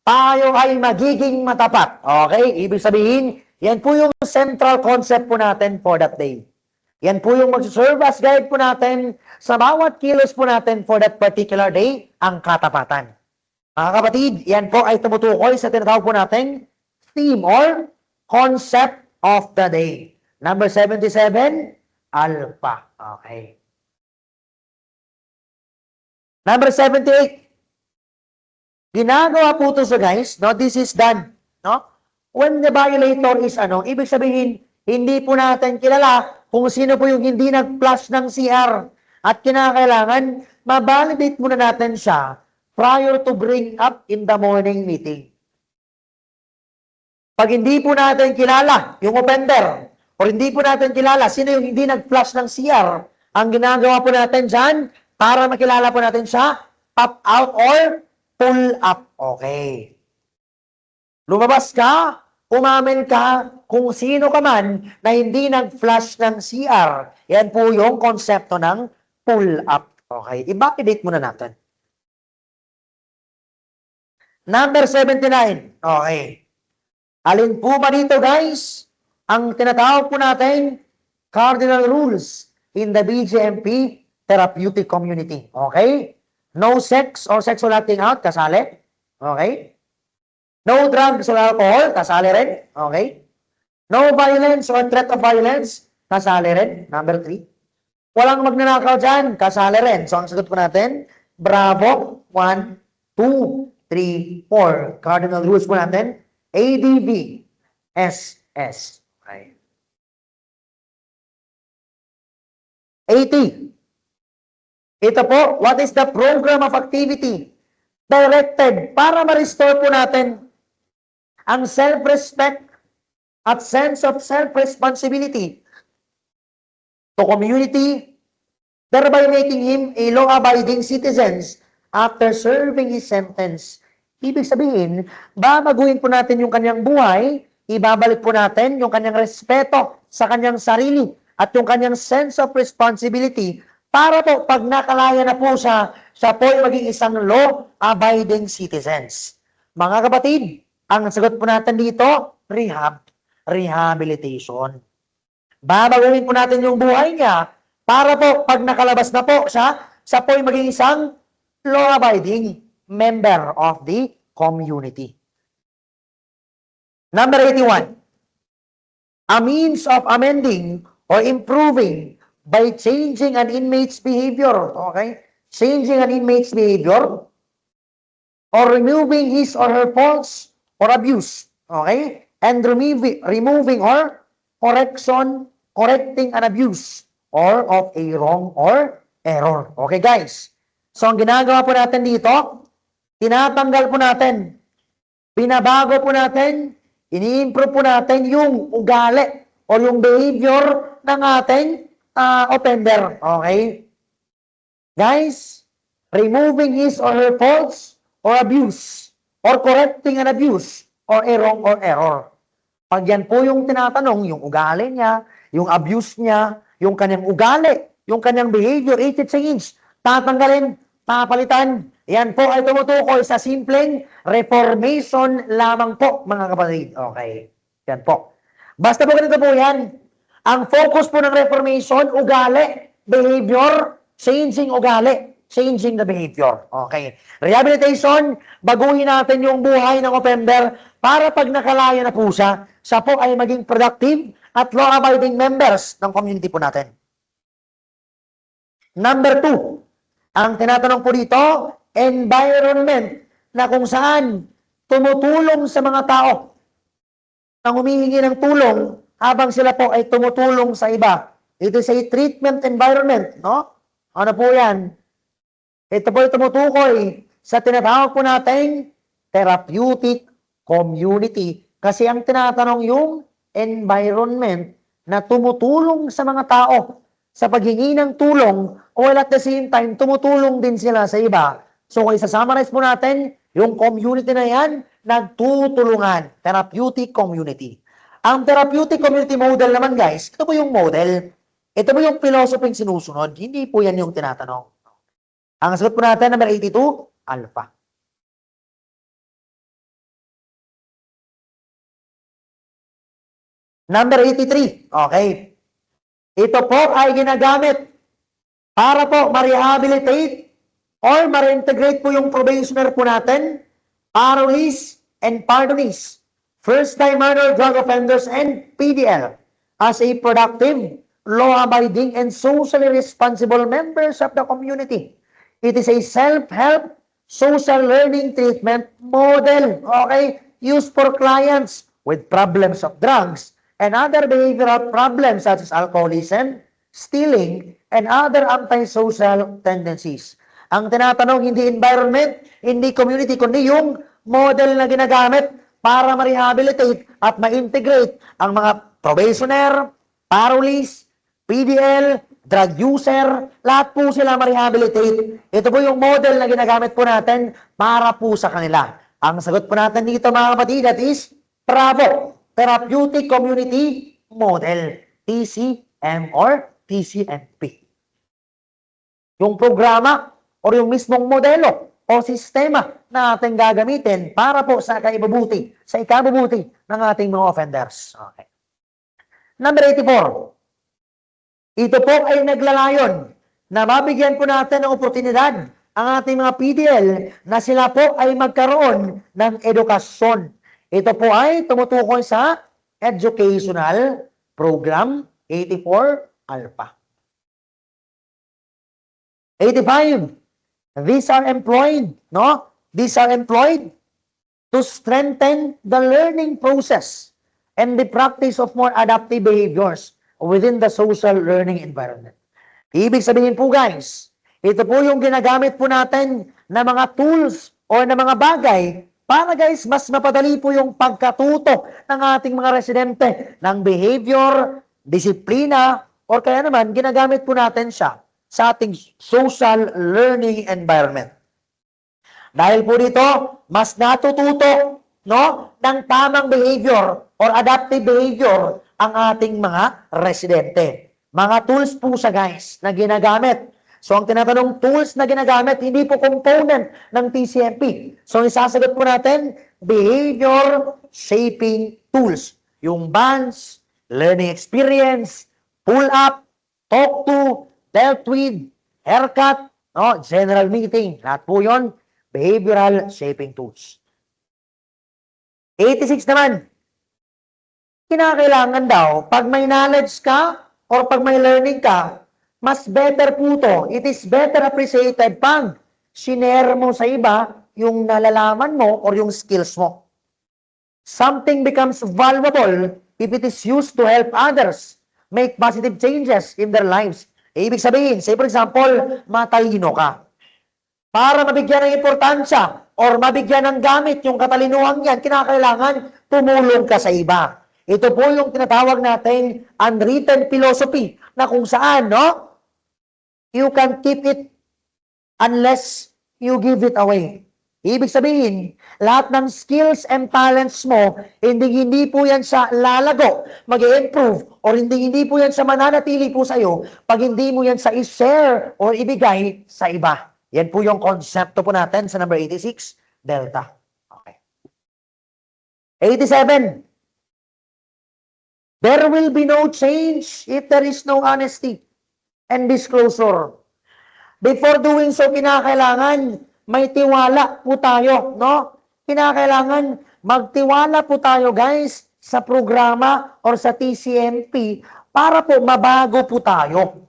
tayo ay magiging matapat. Okay? Ibig sabihin, yan po yung central concept po natin for that day. Yan po yung mag-serve as guide po natin sa bawat kilos po natin for that particular day, ang katapatan. Mga kapatid, yan po ay tumutukoy sa tinatawag po natin theme or concept of the day. Number 77, alpha. Okay. Number 78. Ginagawa po ito so guys, no? This is done, no? When the violator is ibig sabihin, hindi po natin kilala kung sino po yung hindi nag-flush ng CR. At kinakailangan, ma-validate muna natin siya prior to bring up in the morning meeting. Pag hindi po natin kilala yung offender, o hindi po natin kilala sino yung hindi nag-flush ng CR, ang ginagawa po natin dyan, para makilala po natin siya, pop out or pull up. Okay. Lumabas ka, umamin ka kung sino ka man na hindi nag-flush ng CR. Yan po yung konsepto ng pull up. Okay, i-validate muna natin. Number 79. Okay. Alin po ba dito, guys? Ang tinatawag po natin, cardinal rules in the BJMP therapeutic community. Okay? No sex or sexual acting out, kasali. Okay? No drugs or alcohol, kasali rin. Okay? No violence or threat of violence, kasali rin. Number 3. Walang magnanakaw dyan, kasali rin. So, ang sagot po natin, bravo, 1, 2, 3, 4. Cardinal rules po natin, ADB, SS. Okay. 80. Ito po, what is the program of activity directed para ma-restore po natin ang self-respect at sense of self-responsibility to community, thereby making him a law-abiding citizen after serving his sentence. Ibig sabihin, babaguhin po natin yung kanyang buhay, ibabalik po natin yung kanyang respeto sa kanyang sarili at yung kanyang sense of responsibility para po pag nakalaya na po siya, siya po ay maging isang law-abiding citizens. Mga kapatid, ang sagot po natin dito, rehabilitation. Babaguhin po natin yung buhay niya para po pag nakalabas na po siya, siya po ay maging isang law-abiding member of the community. Number 81. A means of amending or improving by changing an inmate's behavior. Okay? Changing an inmate's behavior or removing his or her faults or abuse. Okay? And removing or correcting an abuse or of a wrong or error. Okay, guys? So, ang ginagawa po natin dito, tinatanggal po natin, pinabago po natin, ini-improve po natin yung ugali o yung behavior ng ating offender. Okay? Guys, removing his or her faults or abuse or correcting an abuse or a wrong or error. Pag yan po yung tinatanong, yung ugali niya, yung abuse niya, yung kanyang ugali, yung kanyang behavior, it change, tatanggalin, papalitan. Yan po ay tumutukoy sa simpleng reformation lamang po, mga kapatid. Okay. Yan po. Basta po ganito po yan. Ang focus po ng reformation, ugali, behavior, changing ugali, changing the behavior. Okay. Rehabilitation, baguhin natin yung buhay ng offender para pag nakalaya na po siya, siya po ay maging productive at law-abiding members ng community po natin. Number 2, ang tinatanong po dito, environment na kung saan tumutulong sa mga tao na humihingi ng tulong habang sila po ay tumutulong sa iba. Ito is a treatment environment, no? Ano po yan? Ito po ay tumutukoy sa tinatawag po nating therapeutic community. Kasi ang tinatanong yung environment na tumutulong sa mga tao sa paghingi ng tulong while at the same time tumutulong din sila sa iba. So kung isa-summarize po natin, yung community na yan, nagtutulungan. Therapeutic community. Ang therapeutic community model naman guys, ito po yung model. Ito po yung philosophy sinusunod. Hindi po yan yung tinatanong. Ang sagot po natin, number 82, alpha. Number 83, okay. Ito po ay ginagamit para po ma-rehabilitate or ma-reintegrate po yung probationer po natin, parolees and pardonees, first-time minor drug offenders and PDL as a productive, law-abiding, and socially responsible members of the community. It is a self-help, social learning treatment model, okay, used for clients with problems of drugs and other behavioral problems such as alcoholism, stealing, and other antisocial tendencies. Ang tinatanong, hindi environment, hindi community, kundi yung model na ginagamit para ma-rehabilitate at ma-integrate ang mga probationer, parolees, PDL, drug user, lahat po sila ma-rehabilitate. Ito po yung model na ginagamit po natin para po sa kanila. Ang sagot po natin dito mga kapatid, that is Bravo, Therapeutic Community Model, TCM or TCMP. Yung programa o yung mismong modelo o sistema na ating gagamitin para po sa ikabubuti ng ating mga offenders. Okay. Number 84. Ito po ay naglalayon na mabigyan po natin ng oportunidad ang ating mga PDL na sila po ay magkaroon ng edukasyon. Ito po ay tumutukoy sa Educational Program 84 Alpha. 85. These are employed, no? These are employed to strengthen the learning process and the practice of more adaptive behaviors within the social learning environment. Ibig sabihin po guys, ito po yung ginagamit po natin na mga tools o na mga bagay para guys, mas mapadali po yung pagkatuto ng ating mga residente ng behavior, disiplina, or kaya naman ginagamit po natin siya sa ating social learning environment. Dahil po dito, mas natututo ng tamang behavior or adaptive behavior ang ating mga residente. Mga tools po siya guys na ginagamit. So ang tinatanong tools na ginagamit, hindi po component ng TCMP. So isasagot po natin, behavior shaping tools. Yung bands, learning experience, pull up, talk to, dealt with, haircut, general meeting. Lahat po yun, behavioral shaping tools. 86 naman. Kinakailangan daw, pag may knowledge ka or pag may learning ka, mas better po to. It is better appreciated pag sinare mo sa iba yung nalalaman mo or yung skills mo. Something becomes valuable if it is used to help others make positive changes in their lives. Ibig sabihin, say for example, matalino ka. Para mabigyan ng importansya or mabigyan ng gamit yung katalinuhan yan, kinakailangan tumulong ka sa iba. Ito po yung tinatawag nating unwritten philosophy na kung saan, you can keep it unless you give it away. Ibig sabihin, lahat ng skills and talents mo, hindi po yan sa lalago, mag-i-improve, or hindi po yan sa mananatili po sa'yo pag hindi mo yan sa i-share or ibigay sa iba. Yan po yung konsepto po natin sa number 86, Delta. Okay. 87. There will be no change if there is no honesty and disclosure. Before doing so, kinakailangan may tiwala po tayo, Kinakailangan magtiwala po tayo, guys, sa programa or sa TCMP para po mabago po tayo.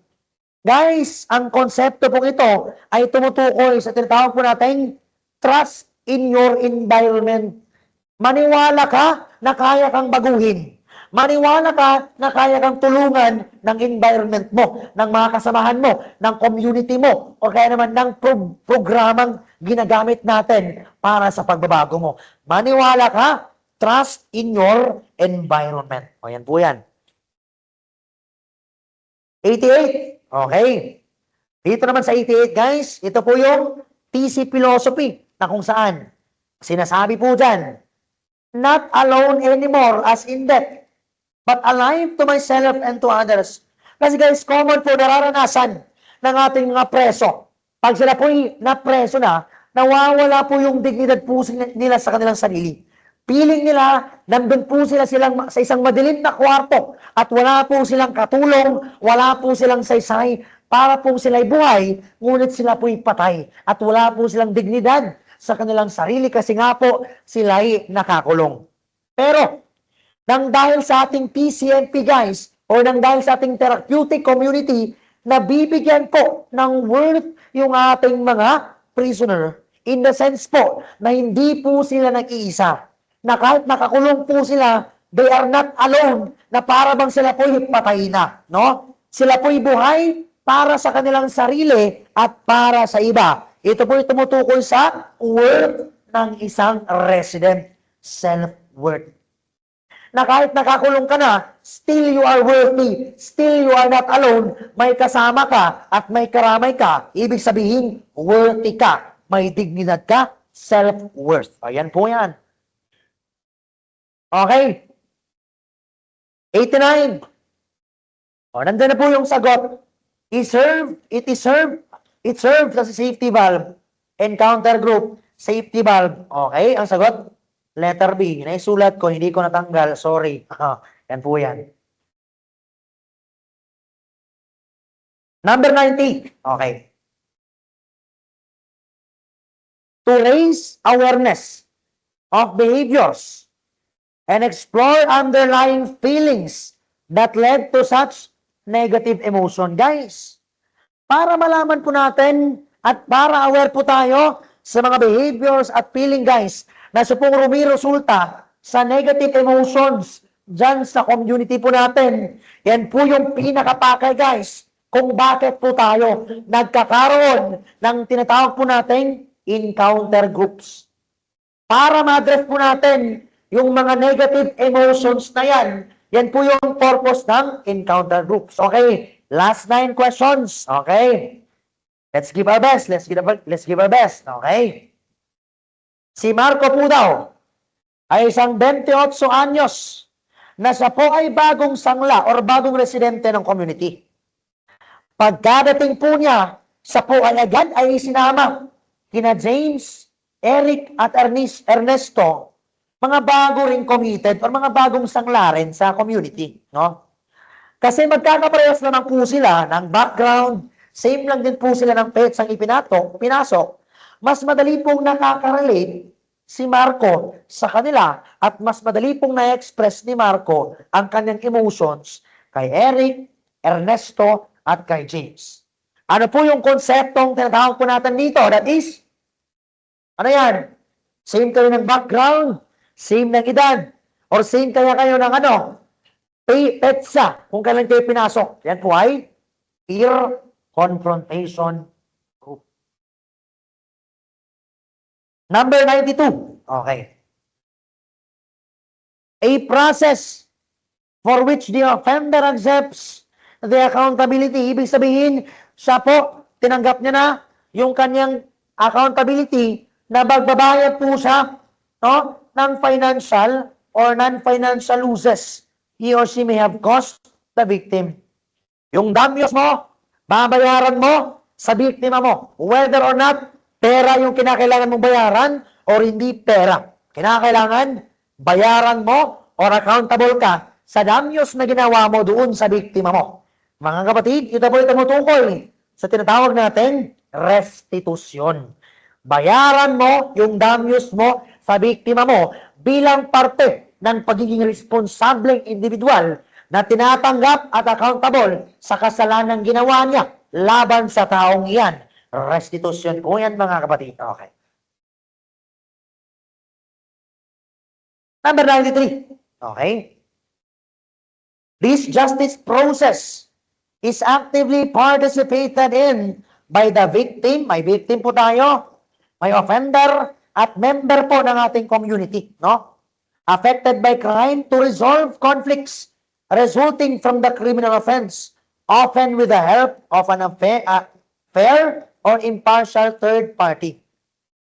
Guys, ang konsepto po ito ay tumutukoy sa tinatawag po natin trust in your environment. Maniwala ka na kaya kang baguhin. Maniwala ka na kaya kang tulungan ng environment mo, ng mga kasamahan mo, ng community mo, o kaya naman ng programang ginagamit natin para sa pagbabago mo. Maniwala ka, trust in your environment. O yan po yan. 88. Okay. Dito naman sa 88, guys, ito po yung TC philosophy na kung saan sinasabi po dyan, not alone anymore as in death, but alive to myself and to others. Kasi guys, common po nararanasan ng ating mga preso. Pag sila po na-preso na, nawawala po yung dignidad po nila sa kanilang sarili. Feeling nila, nandun po sila sa isang madilim na kwarto at wala po silang katulong, wala po silang saysay, para po sila'y buhay, ngunit sila po'y patay at wala po silang dignidad sa kanilang sarili kasi nga po sila'y nakakulong. Pero, nang dahil sa ating TCMP guys, or nang dahil sa ating therapeutic community, nabibigyan po ng worth yung ating mga prisoner in the sense po na hindi po sila nag-iisa. na kahit nakakulong po sila, they are not alone, na para bang sila po'y patay na, no? Sila po'y buhay para sa kanilang sarili at para sa iba. Ito po'y tumutukoy sa worth ng isang resident, self-worth. Na kahit nakakulong ka na, still you are worthy, still you are not alone, may kasama ka at may karamay ka, ibig sabihin, worthy ka, may dignidad ka, self-worth. Ayan po yan. Okay. 89. O, nandun na po yung sagot. It serves as a safety valve, encounter group, safety valve. Okay, ang sagot? Letter B. Naisulat ko, hindi ko natanggal. Sorry. Yan po yan. Number 90. Okay. To raise awareness of behaviors and explore underlying feelings that led to such negative emotion. Guys, para malaman po natin at para aware po tayo sa mga behaviors at feeling, guys, na pong rumiresulta sa negative emotions dyan sa community po natin. Yan po yung pinakapakay, guys, kung bakit po tayo nagkakaroon ng tinatawag po nating encounter groups. Para ma-address po natin yung mga negative emotions na yan, yan po yung purpose ng encounter groups. Okay, last 9 questions. Okay, let's give our best. Let's give our best. Okay. Si Marco po daw ay isang 28 anyos na siya po ay bagong sangla or bagong residente ng community. Pagkadating po niya, siya po ay agad ay sinama kina James, Eric at Ernesto, mga bago ring committed or mga bagong sangla rin sa community. No? Kasi magkakaparehas naman po sila ng background, same lang din po sila ng petsang pinasok, mas madali pong nakaka-relate si Marco sa kanila at mas madali pong na-express ni Marco ang kanyang emotions kay Eric, Ernesto, at kay James. Ano po yung konseptong tinatawag po natin dito? That is, ano yan? Same kayo ng background, same ng edad, or same kaya kayo ng petsa kung kailan kayo pinasok. Yan po ay peer confrontation group. Number 92. Okay. A process for which the offender accepts the accountability. Ibig sabihin, siya po, tinanggap niya na yung kanyang accountability na magbabayad po siya, no, ng financial or non-financial losses he or she may have caused the victim. Yung damage mo, babayaran mo sa biktima mo. Whether or not pera yung kinakailangan mong bayaran or hindi pera. Kinakailangan bayaran mo or accountable ka sa damage na ginawa mo doon sa biktima mo. Mga kapatid, ito po yung tumutukoy sa tinatawag natin restitution. Bayaran mo yung damage mo sa biktima mo bilang parte ng pagiging responsableng individual na tinatanggap at accountable sa kasalanang ginawa niya laban sa taong iyan. Restitution po yan, mga kapatid. Okay. Number 93. Okay. This justice process is actively participated in by the victim. May victim po tayo, may offender, at member po ng ating community, no? Affected by crime to resolve conflicts resulting from the criminal offense, often with the help of an fair or impartial third party.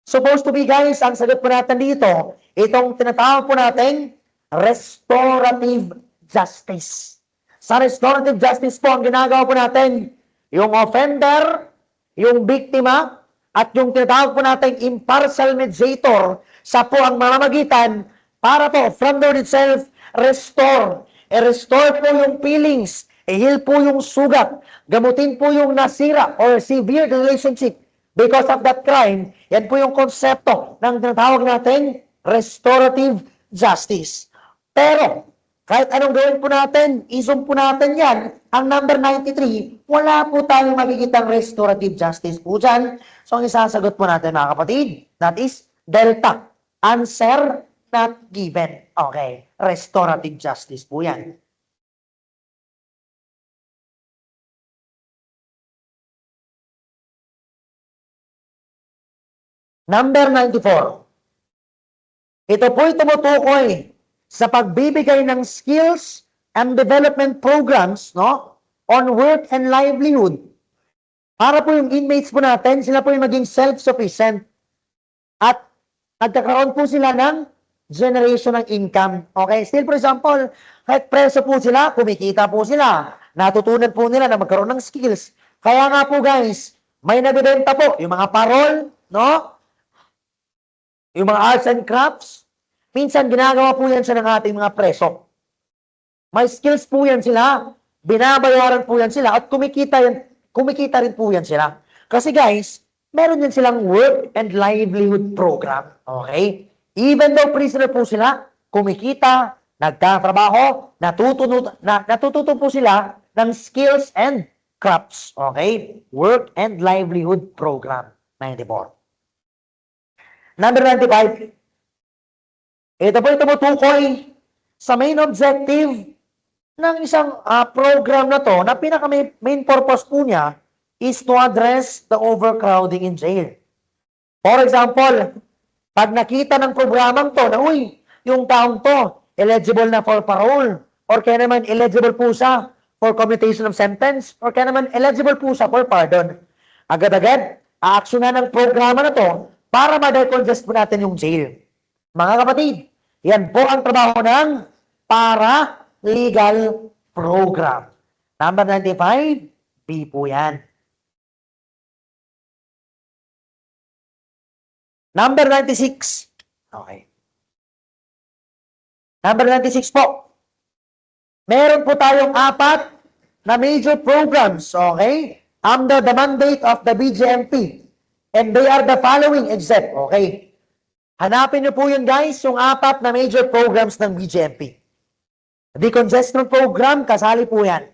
Supposed to be, guys, ang sagot po natin dito, itong tinatawag po natin restorative justice. Sa restorative justice po, ang ginagawa po natin, yung offender, yung biktima, at yung tinatawag po natin impartial mediator, sa po ang mamamagitan para po, from the word itself, restore. I-restore po yung feelings, i-heal po yung sugat, gamutin po yung nasira or severe relationship because of that crime. Yan po yung konsepto ng tinatawag natin restorative justice. Pero, kahit anong gawin po natin, isum po natin yan, ang number 93, wala po tayong makikitang restorative justice po dyan. So, ang isasagot po natin, mga kapatid, that is Delta. Answer, not given. Okay. Restorative justice po yan. Number 94. Ito po'y tumutukoy sa pagbibigay ng skills and development programs, no, on work and livelihood. Para po yung inmates po natin, sila po yung maging self-sufficient at nagkakaroon po sila ng generation ng income. Okay? Still, for example, kahit preso po sila, kumikita po sila. Natutunan po nila na magkaroon ng skills. Kaya nga po guys, may nabibenta po yung mga parol, no? Yung mga arts and crafts. Minsan, ginagawa po yan siya ng ating mga preso. May skills po yan sila. Binabayaran po yan sila. At kumikita rin po yan sila. Kasi guys, meron din silang work and livelihood program. Okay? Even though prisoner po sila, kumikita, nagtatrabaho, natututo po sila ng skills and crafts. Okay? Work and livelihood program. 94. Number 95. Ito po yung tumutukoy sa main objective ng isang program na to, na pinaka-main purpose po niya is to address the overcrowding in jail. For example, pag nakita ng programang to na, uy, yung taong to, eligible na for parole, or kaya naman eligible po siya for commutation of sentence, or kaya naman eligible po siya for pardon. Agad-agad, aaksyonan ng programa na to para ma-decongest po natin yung jail. Mga kapatid, yan po ang trabaho ng para-legal program. Number 95, B po yan. Number 96. Okay. Number 96 po. Meron po tayong 4 na major programs, okay, under the mandate of the BJMP. And they are the following, except, okay. Hanapin niyo po yun, guys, yung 4 na major programs ng BJMP. Decongestion program, kasali po yan.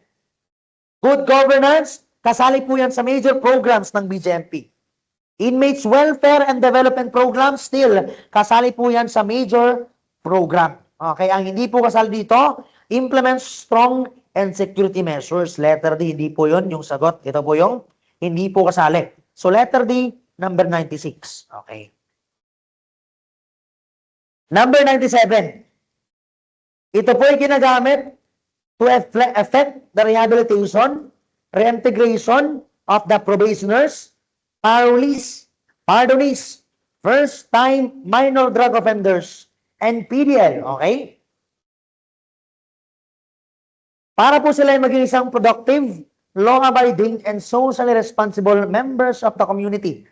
Good governance, kasali po yan sa major programs ng BJMP. Inmates Welfare and Development Program, still, kasali po yan sa major program. Okay, ang hindi po kasali dito, implement strong and security measures. Letter D, hindi po yun yung sagot. Ito po yung hindi po kasali. So, letter D, number 96. Okay. Number 97. Ito po ay ginagamit to affect the rehabilitation, reintegration of the probationers, pardonees, first-time minor drug offenders, and PDL. Okay? Para po sila maging isang productive, law-abiding, and socially responsible members of the community.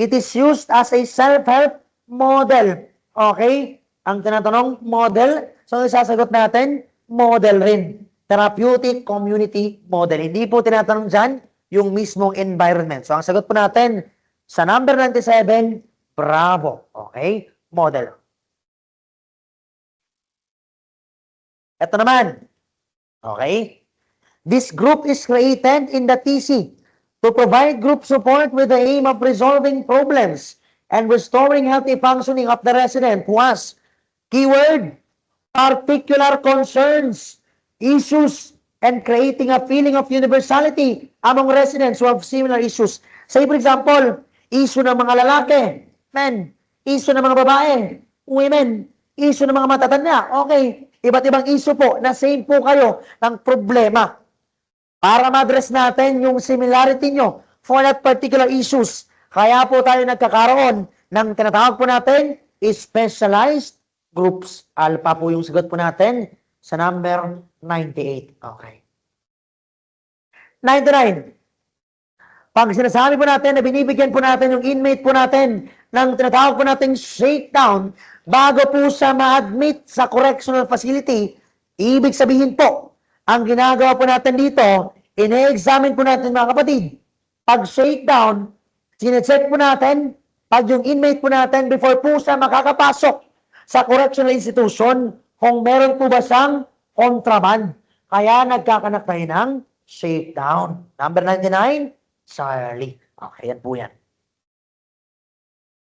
It is used as a self-help model. Okay? Ang tinatanong, model. So, isasagot natin, model rin. Therapeutic community model. Hindi po tinatanong dyan yung mismong environment. So, ang sagot po natin sa number 97, bravo. Okay? Model. Ito naman. Okay? This group is created in the TC to provide group support with the aim of resolving problems and restoring healthy functioning of the resident who has, keyword, particular concerns, issues, and creating a feeling of universality among residents who have similar issues. Say, for example, issue ng mga lalaki, men, issue ng mga babae, women, issue ng mga matatanda. Okay, iba't ibang issue po na same po kayo ng problema. Para ma-address natin yung similarity nyo for that particular issues. Kaya po tayo nagkakaroon ng tinatawag po natin specialized groups. Alpha po yung sagot po natin sa number 98. Okay. 99. Pag sinasabi po natin na binibigyan po natin yung inmate po natin ng tinatawag po natin shakedown bago po siya ma-admit sa correctional facility, ibig sabihin po, ang ginagawa po natin dito, ine-examine po natin mga kapatid. Pag shakedown, sinecheck po natin, pag yung inmate po natin, before po siya makakapasok sa correctional institution, kung meron po ba siyang contraband. Kaya nagkakanak tayo ng shakedown. Number 99, Charlie. Okay, yan po yan.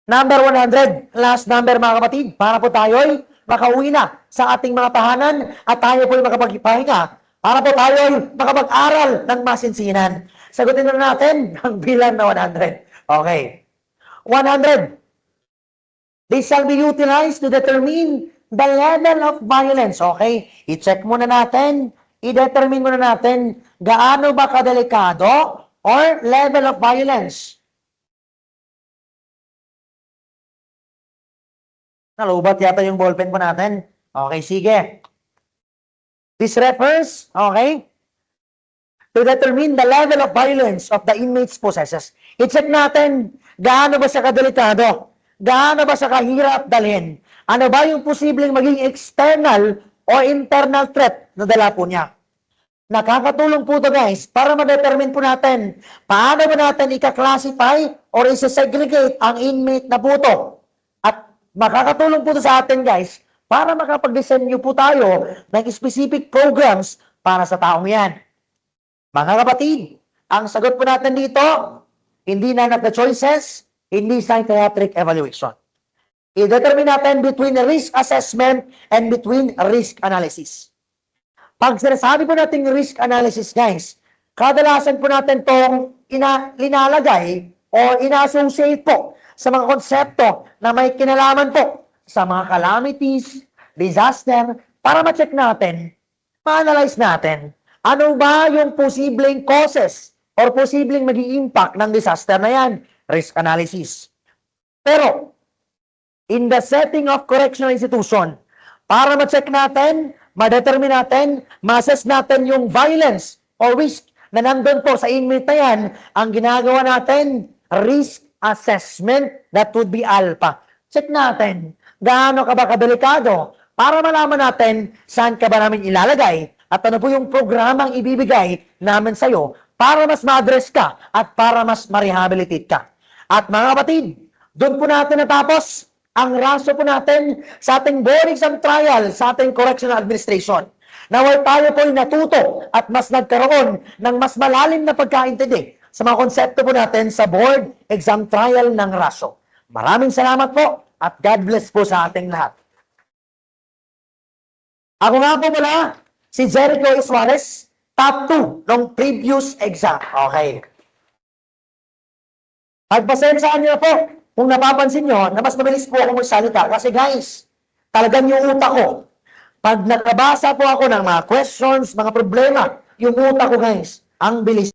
Number 100, last number mga kapatid, para po tayo'y makauwi na sa ating mga tahanan at tayo po ay makapagpahinga para po tayo ay makapag-aral ng masinsinan. Sagutin na natin ang bilang na 100. Okay. 100. This shall be utilized to determine the level of violence. Okay? I-check muna natin, i-determine muna natin gaano ba kadelikado or level of violence. Nalubat yata yung ballpen po natin. Okay, sige. This refers, okay, to determine the level of violence of the inmates possesses. I-check natin gaano ba siya kadelikado, gaano ba siya kahirap dalhin, ano ba yung posibleng maging external o internal threat na dala po niya. Nakakatulong po ito guys para ma-determine po natin paano ba natin ika-classify or isa-segregate ang inmate na po ito. At makakatulong po ito sa atin guys para makapag-disenyo po tayo ng specific programs para sa taong yan. Mga kapatid, ang sagot po natin dito, hindi none of the choices, hindi psychiatric evaluation. I-determine natin between risk assessment and between risk analysis. Pag sinasabi po natin risk analysis, guys, kadalasan po natin itong linalagay o ina-associate po sa mga konsepto na may kinalaman po sa mga calamities, disaster, para ma-check natin, ma-analyze natin, ano ba yung posibleng causes or posibleng maging impact ng disaster na yan? Risk analysis. Pero, in the setting of correctional institution, para ma-check natin, ma-determine natin, ma-assess natin yung violence or risk na nandun po sa inmate na yan, ang ginagawa natin, risk assessment, that would be alpha. Check natin, gaano ka ba kadelikado para malaman natin saan ka ba namin ilalagay at ano po yung programang ibibigay namin sa'yo para mas ma-address ka at para mas ma-rehabilitate ka. At mga kapatid, doon po natin natapos ang raso po natin sa ating board exam trial sa ating correctional administration. Nawal tayo po ay natuto at mas nagkaroon ng mas malalim na pagkaintindi sa mga konsepto po natin sa board exam trial ng raso. Maraming salamat po at God bless po sa ating lahat. Ako nga po mula, si Jericho Suarez, top 2 ng previous exam. Okay. Pagpasensyahan niyo na po kung napapansin nyo na mas mabilis po ako magsalita. Kasi guys, talagang yung utak ko, pag nakabasa po ako ng mga questions, mga problema, yung utak ko guys, ang bilis.